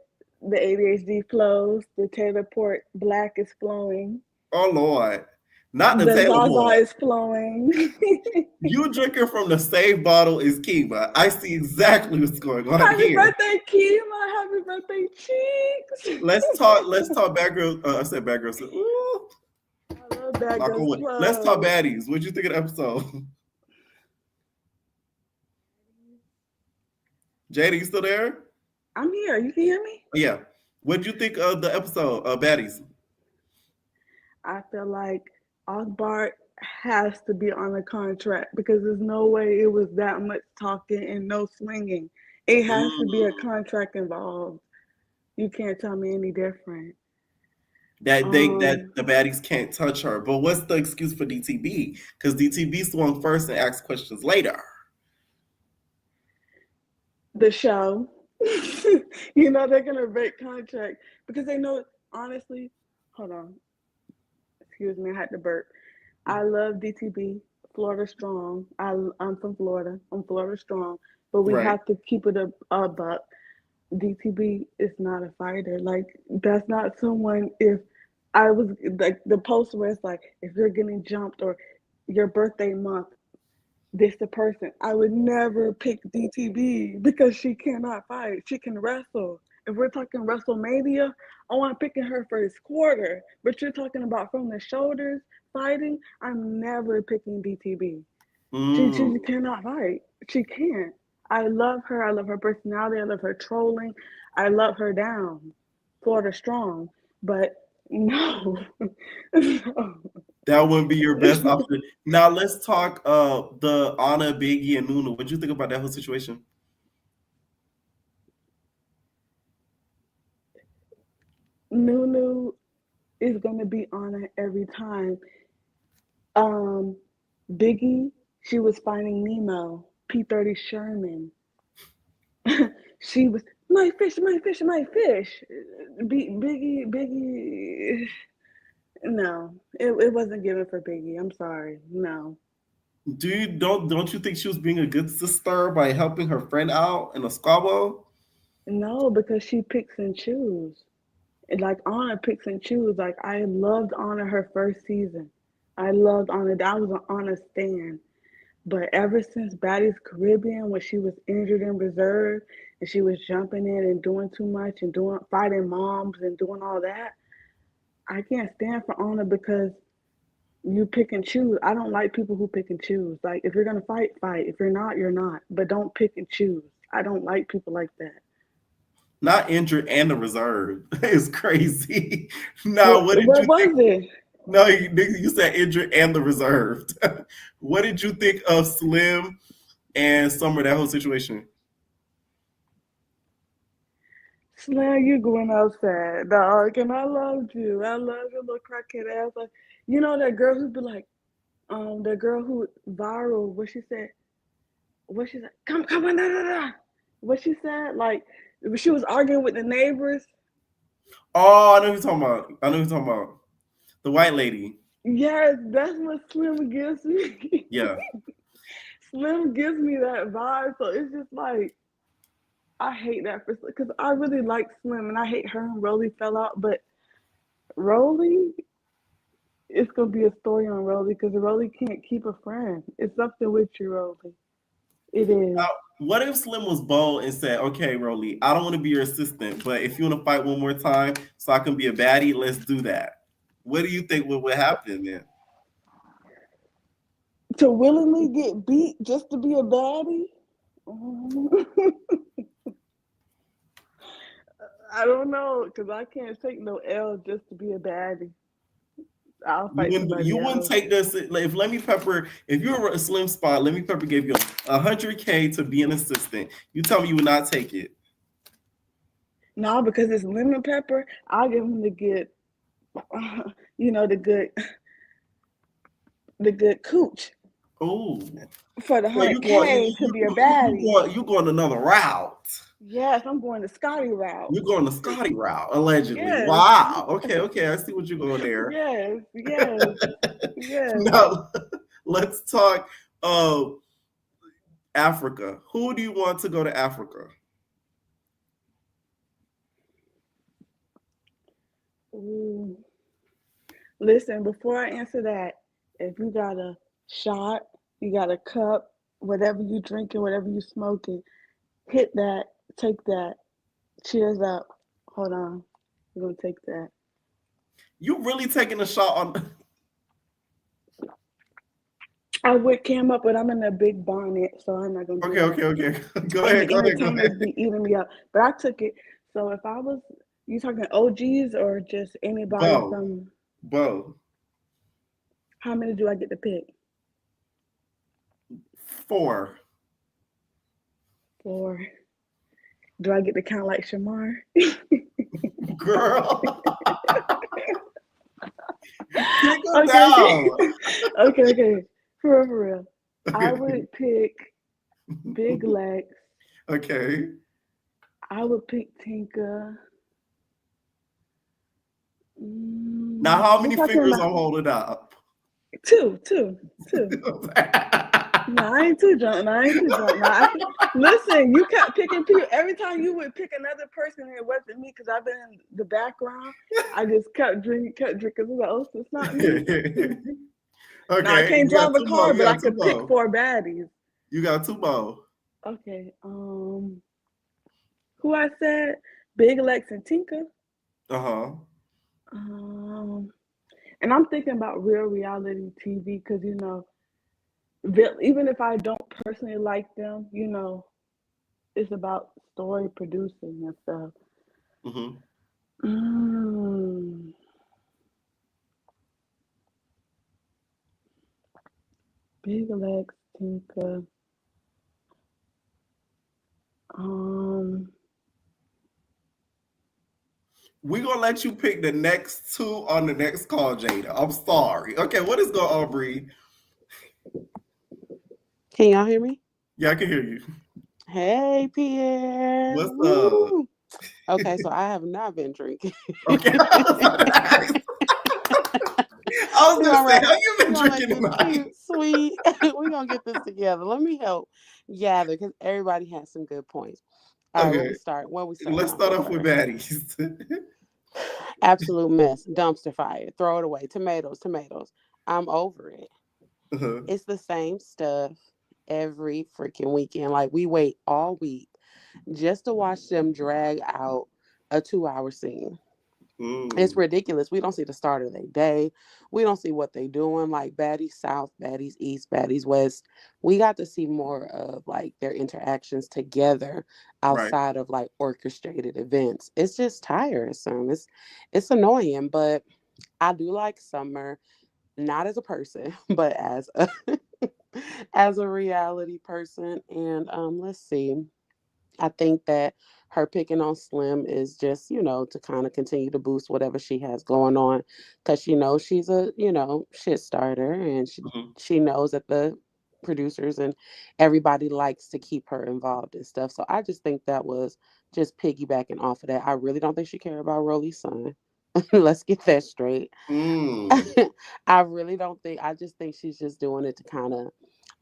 the ADHD flows, the Taylor Port Black is flowing. Oh Lord. Not the Taylor Port is flowing. You drinking from the same bottle as Kima. I see exactly what's going on Happy here. Birthday, Kima. Happy birthday, Cheeks. Let's talk Bad Girls. I said Bad Girls. Ooh. I love Bad Girls. Let's talk Baddies. What'd you think of the episode? Jada, you still there? I'm here. You can hear me? Yeah. What'd you think of the episode of Baddies? I feel like Akbar has to be on a contract because there's no way it was that much talking and no swinging. It has to be a contract involved. You can't tell me any different. That the baddies can't touch her. But what's the excuse for DTB? Because DTB swung first and asked questions later. The show. You know they're gonna break contract because they know, honestly, hold on. Excuse me, I had to burp. I love DTB, Florida strong. I'm from Florida. I'm Florida strong. But we have to keep it a buck. DTB is not a fighter. Like, that's not someone, if I was like the post where it's like, if you're getting jumped or your birthday month, this the person. I would never pick DTB because she cannot fight. She can wrestle. If we're talking WrestleMania, I want to pick her first quarter. But you're talking about from the shoulders fighting, I'm never picking DTB. She cannot fight. She can't. I love her. I love her personality. I love her trolling. I love her down. Florida strong. But no. No. That wouldn't be your best option. Now let's talk the Anna, Biggie, and Nunu. What do you think about that whole situation? Nunu is gonna be on it every time. Biggie, she was finding Nemo, P30 Sherman. She was my fish. Biggie. No, it wasn't given for Biggie. I'm sorry. No. Don't you think she was being a good sister by helping her friend out in a squabble? No, because she picks and chooses. Like Anna picks and chooses. Like I loved Anna her first season. I loved Anna. I was an Anna stan. But ever since Baddies Caribbean, when she was injured in reserve and she was jumping in and doing too much and fighting moms and doing all that, I can't stand for Anna because you pick and choose. I don't like people who pick and choose. Like if you're gonna fight, fight. If you're not, you're not. But don't pick and choose. I don't like people like that. Not injured and the reserve. It's crazy. No, what was it? No, you said injured and the reserved. What did you think of Slim and Summer, that whole situation? Slim, you going outside, dog, and I loved you. I love your little crackhead ass. Like, you know that girl who'd be like, the girl who viral, what she said, come on, da. What she said, like, she was arguing with the neighbors. Oh, I know who you're talking about. The white lady. Yes, that's what Slim gives me. Yeah. Slim gives me that vibe. So it's just like, I hate that because I really like Slim and I hate her and Rolly fell out. But Rolly, it's going to be a story on Rolly because Rolly can't keep a friend. It's something with you, Rolly. It is. What if Slim was bold and said, okay, Rolly, I don't want to be your assistant, but if you want to fight one more time so I can be a baddie, let's do that. What do you think would happen then? To willingly get beat just to be a baddie? I don't know, because I can't take no L just to be a baddie. I'll fight somebody You wouldn't take this. If Lemmy Pepper, if you were a Slim spot, Lemmy Pepper gave you $100K to be an assistant. You tell me you would not take it. No, because it's Lemon Pepper. I'll give him the good, the good cooch. Oh, for the $100K to be a baddie. You going another route. Yes, I'm going the Scotty route. You're going the Scotty route, allegedly. Yes. Wow. Okay. I see what you're going there. Yes. Now, let's talk Africa. Who do you want to go to Africa? Ooh. Listen, before I answer that, if you got a shot, you got a cup, whatever you drinking, whatever you smoking, hit that, take that. Cheers up. Hold on. We're going to take that. You really taking a shot on... I would cam up, but I'm in a big bonnet, so I'm not going to do that. Okay. Go ahead. Be eating me up. But I took it. So if I was... You talking OGs or just anybody from... Both. How many do I get to pick? 4. 4. Do I get to count like Shamar? Girl. Pick them Okay. down. Okay. For real. I would pick Big Lex. Okay. I would pick Tinka. Now, how many fingers I'm holding up? 2. No, I ain't too drunk. Listen, you kept picking people. Every time you would pick another person, it wasn't me because I've been in the background. I just kept drinking. Oh, it's not me. Okay. Now, I can't drive a car, but I could pick more. 4 baddies. You got 2 more. Okay. Who I said? Big Lex and Tinka. And I'm thinking about real reality TV because, you know, even if I don't personally like them, you know, it's about story producing and stuff. Big Lex, Tinka. We're going to let you pick the next 2 on the next call, Jada. I'm sorry. Okay, what is going on, Bree? Can y'all hear me? Yeah, I can hear you. Hey, Pierre. What's up? Okay, so I have not been drinking. Okay. I was going to say, how you been drinking tonight? Sweet. We're going to get this together. Let me help gather because everybody has some good points. All right, where we start? Let's start off with Baddies. Absolute mess. Dumpster fire. Throw it away. Tomatoes. I'm over it. It's the same stuff every freaking weekend. Like, we wait all week just to watch them drag out a 2-hour scene. It's ridiculous. We don't see the start of their day. We don't see what they doing. Like Baddies South, Baddies East, Baddies West. We got to see more of like their interactions together outside of like orchestrated events. It's just tiresome. It's annoying, but I do like Summer, not as a person, but as a as a reality person. And let's see. I think that her picking on Slim is just, you know, to kind of continue to boost whatever she has going on. Because she knows she's a, you know, shit starter. And she knows that the producers and everybody likes to keep her involved and stuff. So I just think that was just piggybacking off of that. I really don't think she cared about Rolly's son. Let's get that straight. I really don't think, I just think she's just doing it to kind of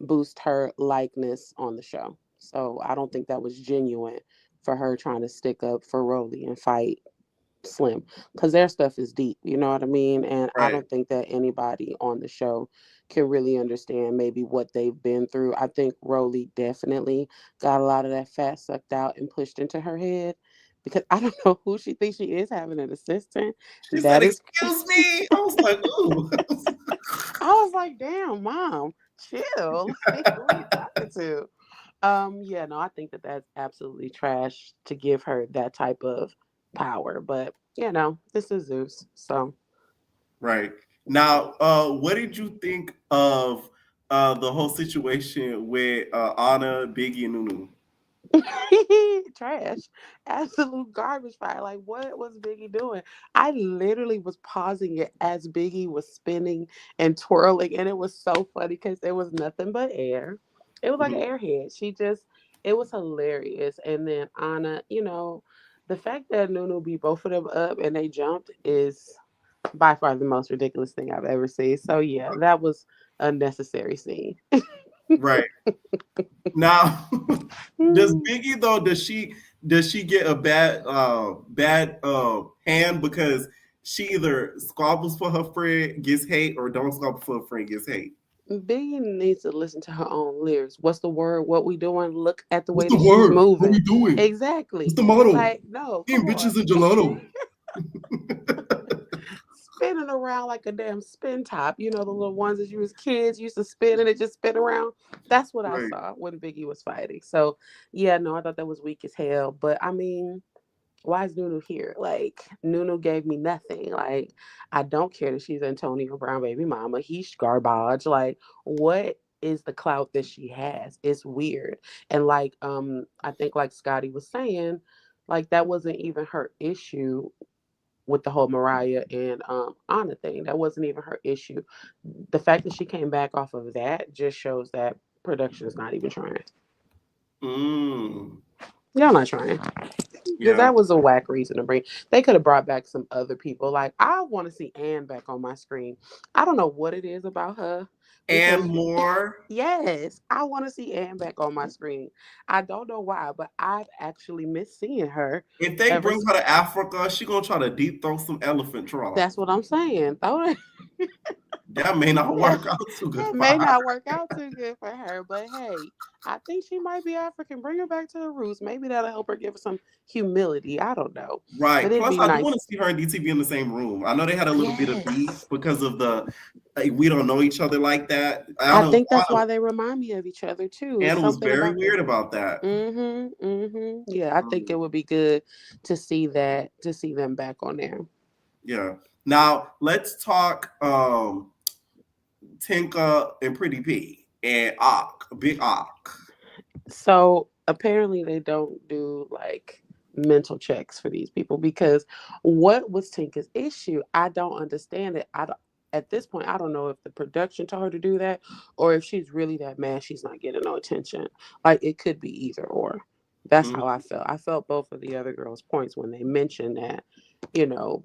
boost her likeness on the show. So I don't think that was genuine for her trying to stick up for Rolly and fight Slim, because their stuff is deep, you know what I mean? And I don't think that anybody on the show can really understand maybe what they've been through. I think Rolly definitely got a lot of that fat sucked out and pushed into her head, because I don't know who she thinks she is having an assistant. She said, excuse me. I was like, ooh. I was like, damn, Mom, chill. Like, who are you talking to? Yeah, no, I think that that's absolutely trash to give her that type of power. But, you know, this is Zeus, so. Right. Now, what did you think of the whole situation with Anna, Biggie, and Nunu? Trash. Absolute garbage fire. Like, what was Biggie doing? I literally was pausing it as Biggie was spinning and twirling, and it was so funny because there was nothing but air. It was like an airhead. It was hilarious. And then Anna, you know, the fact that Nunu beat both of them up and they jumped is by far the most ridiculous thing I've ever seen. So yeah, that was a necessary scene. Right. Now, does Biggie though? Does she get a bad hand because she either squabbles for her friend, gets hate, or don't squabble for her friend, gets hate? Biggie needs to listen to her own lyrics. What's the word? What we doing? Look at the way What's that the she's word? moving. What we doing? Exactly. What's the motto? Like, no, come bitches on. and gelato. Spinning around like a damn spin top. You know, the little ones that you as kids used to spin and it just spin around. That's what I saw when Biggie was fighting. So, yeah, no, I thought that was weak as hell. But, I mean, why is Nunu here? Like, Nunu gave me nothing. Like, I don't care that she's Antonio Brown baby mama. He's garbage. Like, what is the clout that she has? It's weird. And like, I think like Scotty was saying, like that wasn't even her issue with the whole Mariah and Anna thing. That wasn't even her issue. The fact that she came back off of that just shows that production is not even trying. Y'all not trying. Because that was a whack reason to bring. They could have brought back some other people. Like, I want to see Anne back on my screen. I don't know what it is about her. And more. Yes, I want to see Anne back on my screen. I don't know why, but I've actually missed seeing her. If they bring her to Africa, she gonna try to deep throw some elephant trunk. That's what I'm saying. That may not work out too good. It may not work out too good for her, but hey, I think she might be African. Bring her back to her roots. Maybe that'll help her give her some humility. I don't know. Right. But Plus, I do want to see her and DTV in the same room. I know they had a little bit of beef because of the we don't know each other like that. I think that's why they remind me of each other too. Anna was very weird about that. Yeah, I think it would be good to see them back on there. Yeah. Now let's talk Tinka and Pretty P and Big Ak. So apparently they don't do like mental checks for these people, because what was Tinka's issue? I don't understand it. At this point, I don't know if the production told her to do that or if she's really that mad she's not getting no attention. Like, it could be either or. That's how I felt. I felt both of the other girls' points when they mentioned that,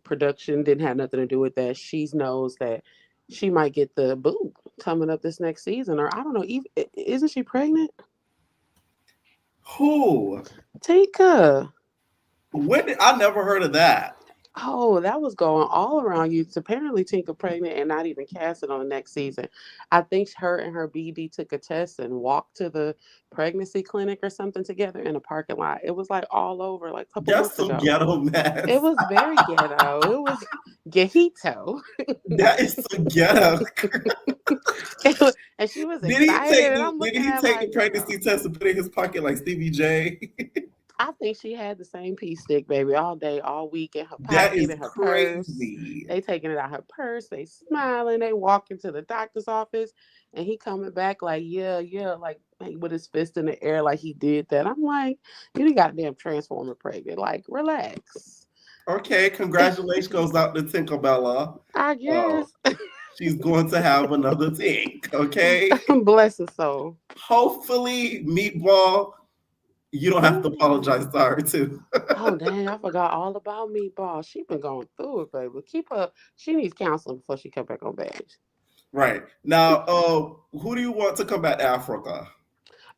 production didn't have nothing to do with that. She knows that she might get the boot coming up this next season, or I don't know. Isn't she pregnant? Who? Tinka. I never heard of that. Oh, that was going all around you. It's apparently Tinka pregnant and not even casted on the next season. I think her and her BD took a test and walked to the pregnancy clinic or something together in a parking lot. It was like all over, like a couple months ago. That's some ghetto mess. It was very ghetto. It was ghetto. That is so ghetto. And she was excited. Did he take a pregnancy test and put it in his pocket like Stevie J? I think she had the same pea stick, baby, all day, all week in her pocket, that is in her crazy. purse. They taking it out her purse. They smiling. They walk into the doctor's office, and he coming back like, yeah, like with his fist in the air, like he did that. I'm like, you done goddamn transformer pregnant. Like, relax. Okay, congratulations goes out to Tinkerbella. I guess. She's going to have another Tink, okay? Bless her soul. Hopefully, Meatball, you don't have to apologize to her, too. Oh, dang, I forgot all about Meatball. She been going through it, baby. Keep her. She needs counseling before she come back on Baddies. Right. Now, who do you want to come back to Africa?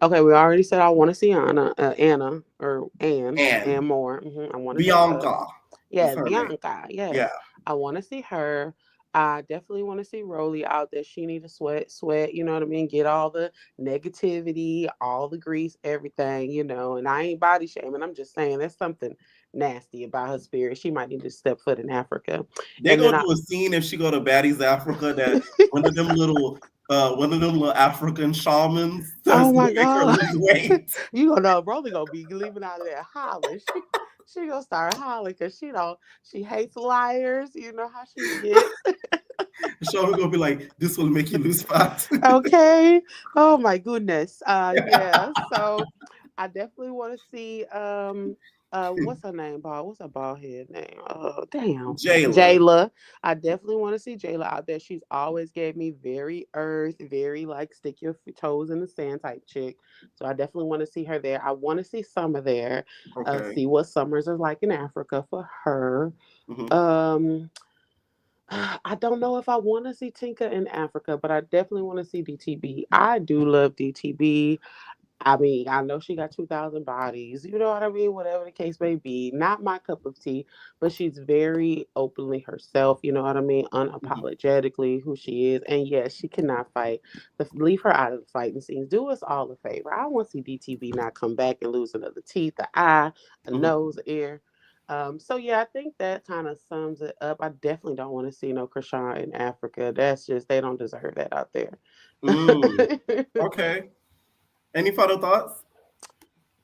Okay, we already said I want to see Anna more. I want to Bianca. Bianca. Yes. Yeah. I want to see her. I definitely want to see Rolly out there. She need to sweat, you know what I mean? Get all the negativity, all the grease, everything, and I ain't body shaming. I'm just saying there's something nasty about her spirit. She might need to step foot in Africa. They're going to do a scene if she go to Baddies Africa that one of them little African shamans. Oh my God. You gonna know Rolly gonna be leaving out of there hollering. She gonna start hollering because she hates liars. You know how she gets. So we're gonna be like, this will make you lose fat. Okay. Oh my goodness. Yeah. So I definitely want to see what's her name, What's her bald head name? Oh, damn. Jayla. I definitely want to see Jayla out there. She's always gave me very very like stick your toes in the sand type chick. So I definitely want to see her there. I want to see Summer there. See what summers are like in Africa for her. I don't know if I want to see Tinka in Africa, but I definitely want to see DTB. I do love DTB. I mean, I know she got 2,000 bodies, you know what I mean? Whatever the case may be. Not my cup of tea, but she's very openly herself, you know what I mean? Unapologetically who she is. And yes, she cannot fight. Leave her out of the fighting scenes. Do us all a favor. I want to see DTB not come back and lose another teeth, an eye, a nose, an ear. So yeah, I think that kind of sums it up. I definitely don't want to see no Krishan in Africa. That's just, they don't deserve that out there. Okay. Any final thoughts?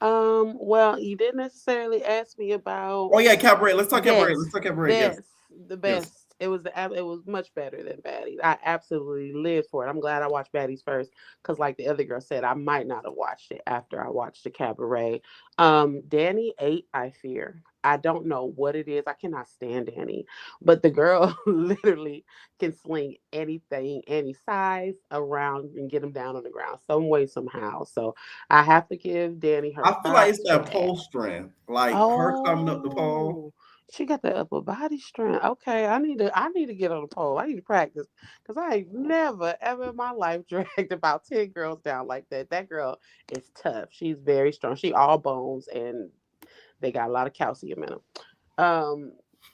Well, you didn't necessarily ask me about Oh yeah, Cabaret. Let's talk Cabaret. Let's best, talk Cabaret. Yes. the Yes. best. It was much better than Baddies. I absolutely lived for it. I'm glad I watched Baddies first because, like the other girl said, I might not have watched it after I watched the Cabaret. Danny ate. I fear. I don't know what it is. I cannot stand Danny, but the girl literally can sling anything, any size around and get him down on the ground some way somehow. So I have to give Danny her I feel like it's props for that that. pole strength, like her climbing up the pole. Oh, she got the upper body strength. Okay, I need to get on the pole. I need to practice because I ain't never ever in my life dragged about 10 girls down like that. That girl is tough. She's very strong. She all bones and they got a lot of calcium in them.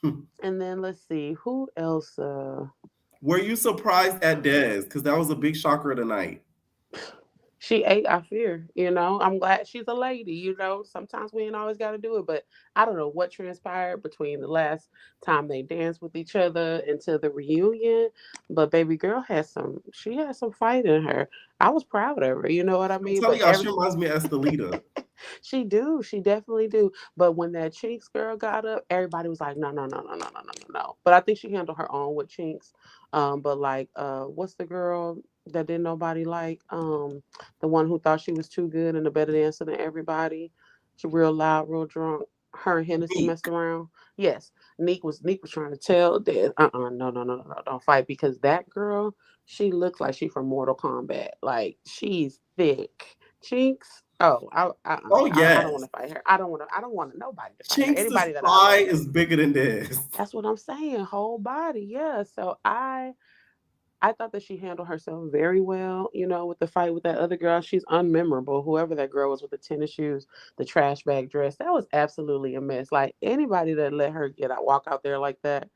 Um, and then let's see who else. Were you surprised at Dez? Because that was a big shocker tonight. She ate, I fear, I'm glad she's a lady, sometimes we ain't always got to do it, but I don't know what transpired between the last time they danced with each other until the reunion, but baby girl she had some fight in her. I was proud of her, you know what I I'm mean? telling But y'all, she reminds me of Estelita. she definitely do. But when that Chinks girl got up, everybody was like, no, no, no, no, no, no, no, no, no. But I think she handled her own with Chinks. But like, what's the girl that didn't nobody like? The one who thought she was too good and a better dancer than everybody. She real loud, real drunk. Her and Hennessy Meek. messed around. Yes, Neek was trying to tell that no, no, no, no, no, don't fight because that girl, she looks like she from Mortal Kombat. Like she's thick. Chinks. Oh, Oh I don't yes, want to fight her. I don't want nobody to fight her. Chinks' Anybody that I thigh love. is bigger than this. That's what I'm saying. Whole body, yeah. So I thought that she handled herself very well, with the fight with that other girl. She's unmemorable. Whoever that girl was with the tennis shoes, the trash bag dress, that was absolutely a mess. Like anybody that let her walk out there like that,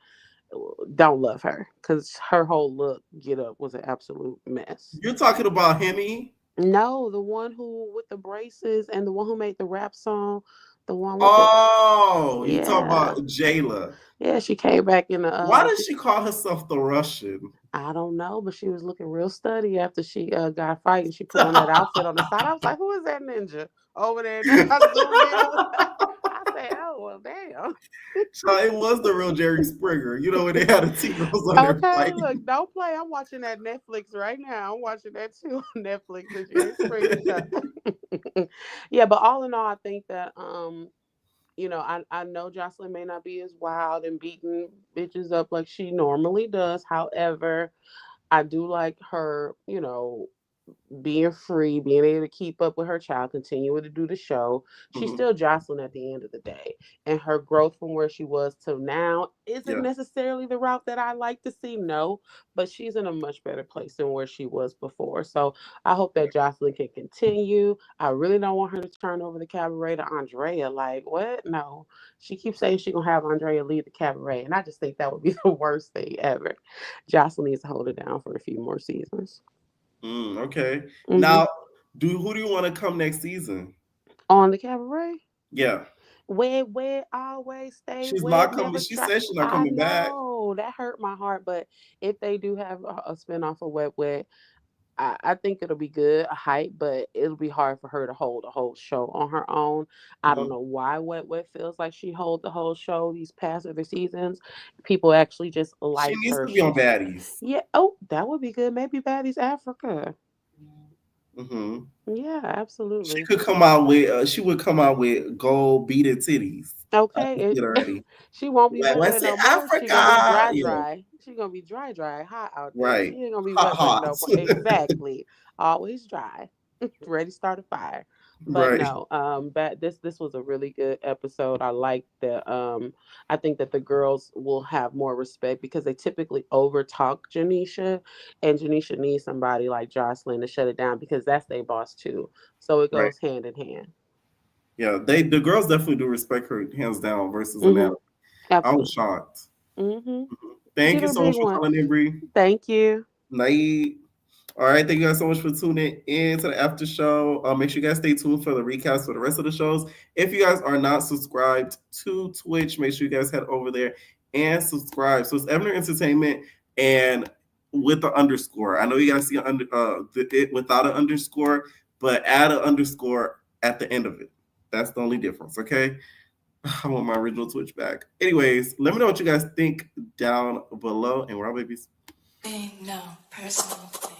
don't love her because her whole get up was an absolute mess. You're talking about Henny? No, the one who with the braces and the one who made the rap song, the one with Oh, you talk yeah, about Jayla. yeah. She came back in the Why does she call herself the Russian? I don't know, but she was looking real studdy after she got a fight and she put on that outfit on the side. I was like, who is that ninja over there? And then I zoomed in. I said, oh well, damn. So it was the real Jerry Springer. You know when they had the T-girls on their Okay, fight. look, don't play. I'm watching that Netflix right now. I'm watching that too on Netflix, the Jerry Springer show. Yeah, but all in all, I think that I know Joseline may not be as wild and beating bitches up like she normally does. However, I do like her, being free, being able to keep up with her child, continuing to do the show. She's Mhm. still Joseline at the end of the day. And her growth from where she was to now isn't Yeah. necessarily the route that I like to see, no, but she's in a much better place than where she was before. So I hope that Joseline can continue. I really don't want her to turn over the cabaret to Andrea. Like, what? No. She keeps saying she's going to have Andrea lead the cabaret. And I just think that would be the worst thing ever. Joseline needs to hold it down for a few more seasons. Okay. Mm-hmm. Now, who do you want to come next season? On the cabaret? Yeah. Where always stay She's wet, not coming. never She try. said she's not I coming back. know that hurt my heart, but if they do have a spinoff of Wet, I think it'll be good, a hype, but it'll be hard for her to hold a whole show on her own. I don't Mhm. know why Wet feels like she holds the whole show these past other seasons. People actually just She like needs her. to be on Baddies. Yeah. Oh, that would be good. Maybe Baddies Africa. Hmm. Yeah, She absolutely. could come out with. She would come out with gold beaded titties. I can Okay, see it already. she won't be wet West in no more. She gonna be Africa. Yeah. dry. She gonna be dry, hot out there. Right. She ain't gonna be Hot, wet hot. no more. Exactly. Always dry. Ready to start a fire. But Right. no, but this was a really good episode. I like the I think that the girls will have more respect because they typically over talk Janisha, and Janisha needs somebody like Joseline to shut it down because that's their boss too. So it Right. goes hand in hand. Yeah. The girls definitely do respect her hands down versus Mm-hmm. Anatomy. I was Absolutely. shocked. Mm-hmm. Thank Get you her a so much big for one. calling in, Bree. Thank you. Night. All right, thank you guys so much for tuning in to the after show. Make sure you guys stay tuned for the recaps for the rest of the shows. If you guys are not subscribed to Twitch, make sure you guys head over there and subscribe. So it's Evan Entertainment and with the underscore. I know you guys see it without an underscore, but add an underscore at the end of it. That's the only difference, okay? I want my original Twitch back. Anyways, let me know what you guys think down below. And we're all babies. No personal thing.